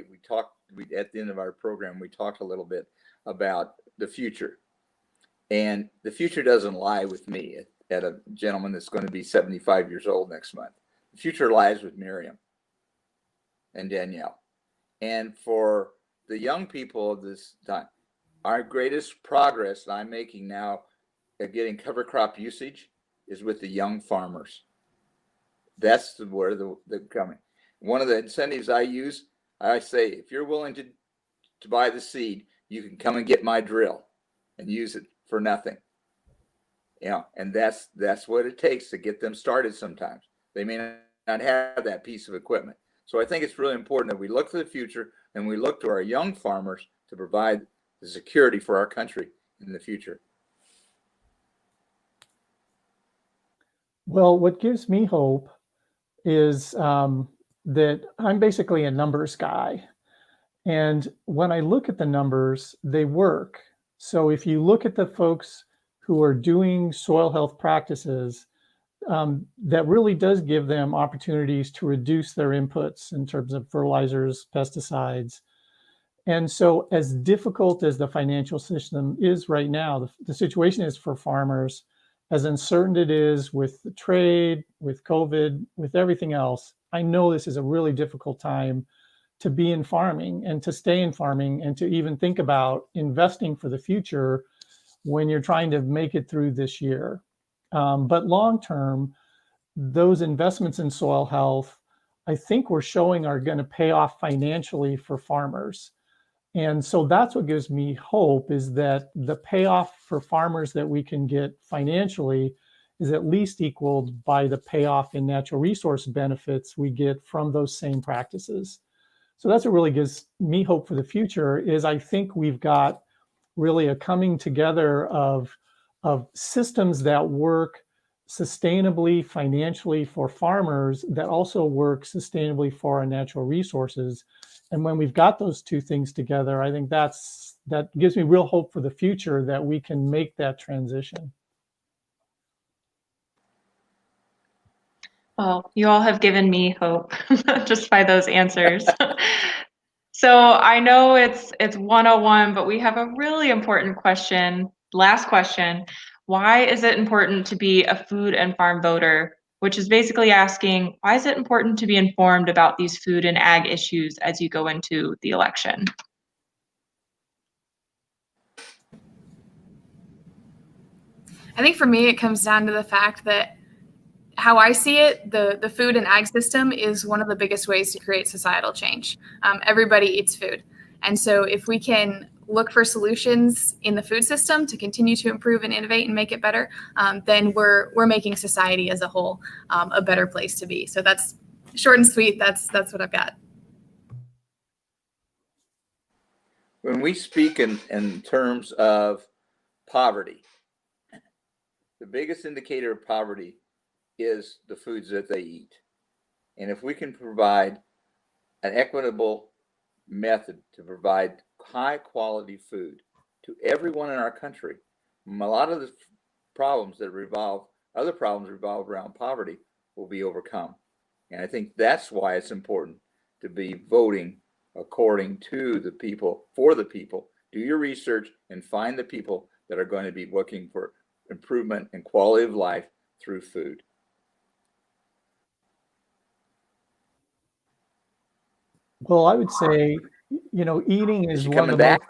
at the end of our program, we talked a little bit about the future. And the future doesn't lie with me at a gentleman that's going to be 75 years old next month. The future lies with Miriam and Danielle. And for the young people of this time, our greatest progress that I'm making now at getting cover crop usage is with the young farmers. That's where they're coming. One of the incentives I use, I say, if you're willing to buy the seed, you can come and get my drill and use it for nothing. And that's what it takes to get them started sometimes. They may not have that piece of equipment. So I think it's really important that we look to the future and we look to our young farmers to provide the security for our country in the future. Well, what gives me hope is that I'm basically a numbers guy. And when I look at the numbers, they work. So if you look at the folks who are doing soil health practices, that really does give them opportunities to reduce their inputs in terms of fertilizers, pesticides. And so as difficult as the financial system is right now, the situation is for farmers, as uncertain it is with the trade, with COVID, with everything else. I know this is a really difficult time to be in farming and to stay in farming and to even think about investing for the future when you're trying to make it through this year. But long term, those investments in soil health, I think we're showing are going to pay off financially for farmers. And so that's what gives me hope, is that the payoff for farmers that we can get financially is at least equaled by the payoff in natural resource benefits we get from those same practices. So that's what really gives me hope for the future, is I think we've got really a coming together of systems that work sustainably financially for farmers, that also work sustainably for our natural resources. And when we've got those two things together, I think that gives me real hope for the future, that we can make that transition. Well, you all have given me hope just by those answers. So I know it's 101, but we have a really important question. Last question. Why is it important to be a food and farm voter? Which is basically asking, why is it important to be informed about these food and ag issues as you go into the election? I think for me, it comes down to the fact that how I see it, the food and ag system is one of the biggest ways to create societal change. Everybody eats food. And so if we can look for solutions in the food system to continue to improve and innovate and make it better, then we're making society as a whole a better place to be. So that's short and sweet. That's what I've got. When we speak in terms of poverty, the biggest indicator of poverty is the foods that they eat. And if we can provide an equitable method to provide high quality food to everyone in our country, a lot of the other problems revolve around poverty will be overcome. And I think that's why it's important to be voting according to the people, for the people. Do your research and find the people that are going to be looking for improvement in quality of life through food. Well, I would say, eating is one of the back?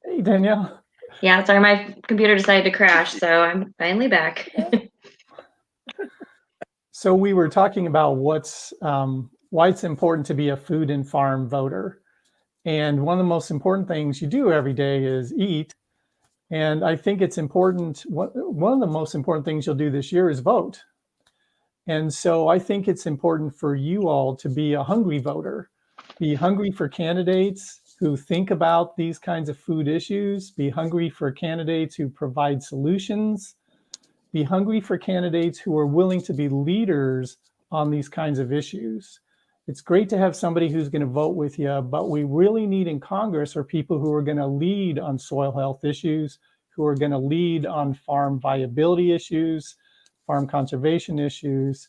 Hey, Danielle. Yeah, sorry, my computer decided to crash, so I'm finally back. So we were talking about why it's important to be a food and farm voter. And one of the most important things you do every day is eat. And I think it's important, one of the most important things you'll do this year is vote. And so I think it's important for you all to be a hungry voter, be hungry for candidates who think about these kinds of food issues, be hungry for candidates who provide solutions, be hungry for candidates who are willing to be leaders on these kinds of issues. It's great to have somebody who's going to vote with you, but we really need in Congress are people who are going to lead on soil health issues, who are going to lead on farm viability issues, farm conservation issues,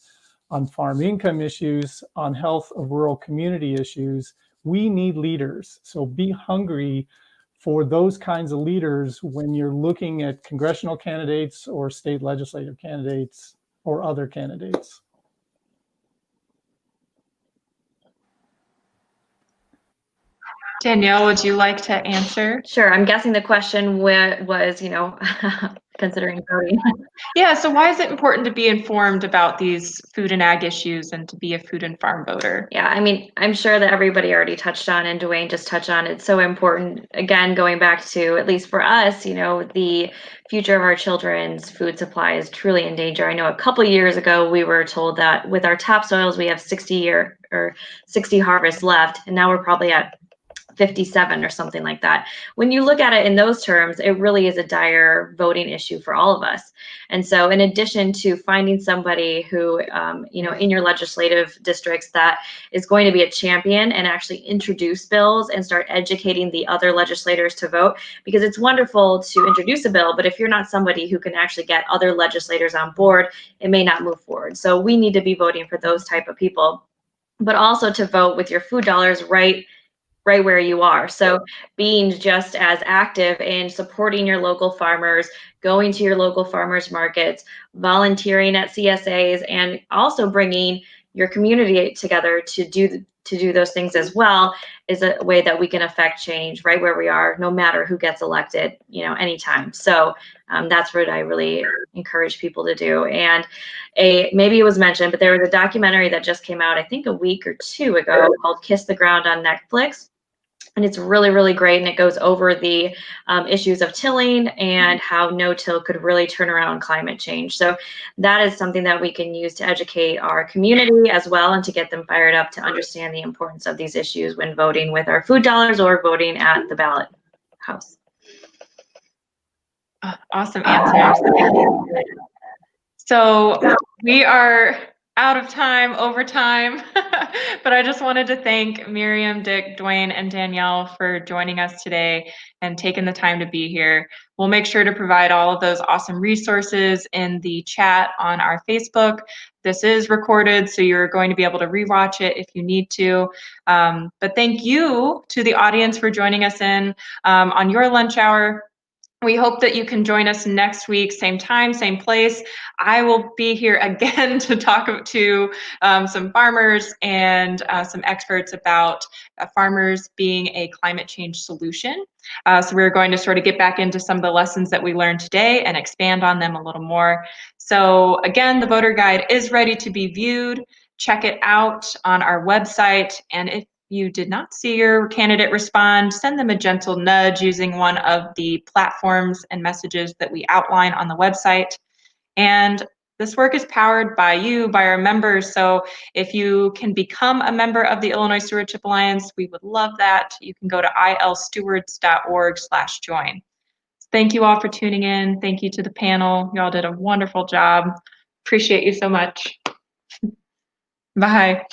on farm income issues, on health of rural community issues. We need leaders. So be hungry for those kinds of leaders when you're looking at congressional candidates or state legislative candidates or other candidates. Danielle, would you like to answer? Sure. I'm guessing the question was, considering voting. Yeah, so why is it important to be informed about these food and ag issues and to be a food and farm voter? Yeah, I mean, I'm sure that everybody already touched on, and Dwayne just touched on, it's so important. Again, going back to, at least for us, the future of our children's food supply is truly in danger. I know a couple of years ago, we were told that with our topsoils, we have 60 harvests left, and now we're probably at 57 or something like that. When you look at it in those terms, it really is a dire voting issue for all of us. And so in addition to finding somebody who, in your legislative districts that is going to be a champion and actually introduce bills and start educating the other legislators to vote, because it's wonderful to introduce a bill, but if you're not somebody who can actually get other legislators on board, it may not move forward. So we need to be voting for those type of people, but also to vote with your food dollars right where you are. So being just as active in supporting your local farmers, going to your local farmers markets, volunteering at CSAs, and also bringing your community together to do those things as well is a way that we can affect change right where we are, no matter who gets elected, anytime. So that's what I really encourage people to do. And maybe it was mentioned, but there was a documentary that just came out, I think a week or two ago, called Kiss the Ground on Netflix. And it's really, really great. And it goes over the issues of tilling and how no-till could really turn around climate change. So that is something that we can use to educate our community as well, and to get them fired up to understand the importance of these issues when voting with our food dollars or voting at the ballot house. Awesome answers. So we are out of time, over time, but I just wanted to thank Miriam, Dick, Dwayne, and Danielle for joining us today and taking the time to be here. We'll make sure to provide all of those awesome resources in the chat on our Facebook. This is recorded, so you're going to be able to rewatch it if you need to. But thank you to the audience for joining us on your lunch hour. We hope that you can join us next week, same time, same place. I will be here again to talk to some farmers and some experts about farmers being a climate change solution. So we're going to sort of get back into some of the lessons that we learned today and expand on them a little more. So again, the voter guide is ready to be viewed. Check it out on our website. And if you did not see your candidate respond, send them a gentle nudge using one of the platforms and messages that we outline on the website. And this work is powered by you, by our members. So if you can become a member of the Illinois Stewardship Alliance, we would love that. You can go to ilstewards.org/join. Thank you all for tuning in. Thank you to the panel. You all did a wonderful job. Appreciate you so much. Bye.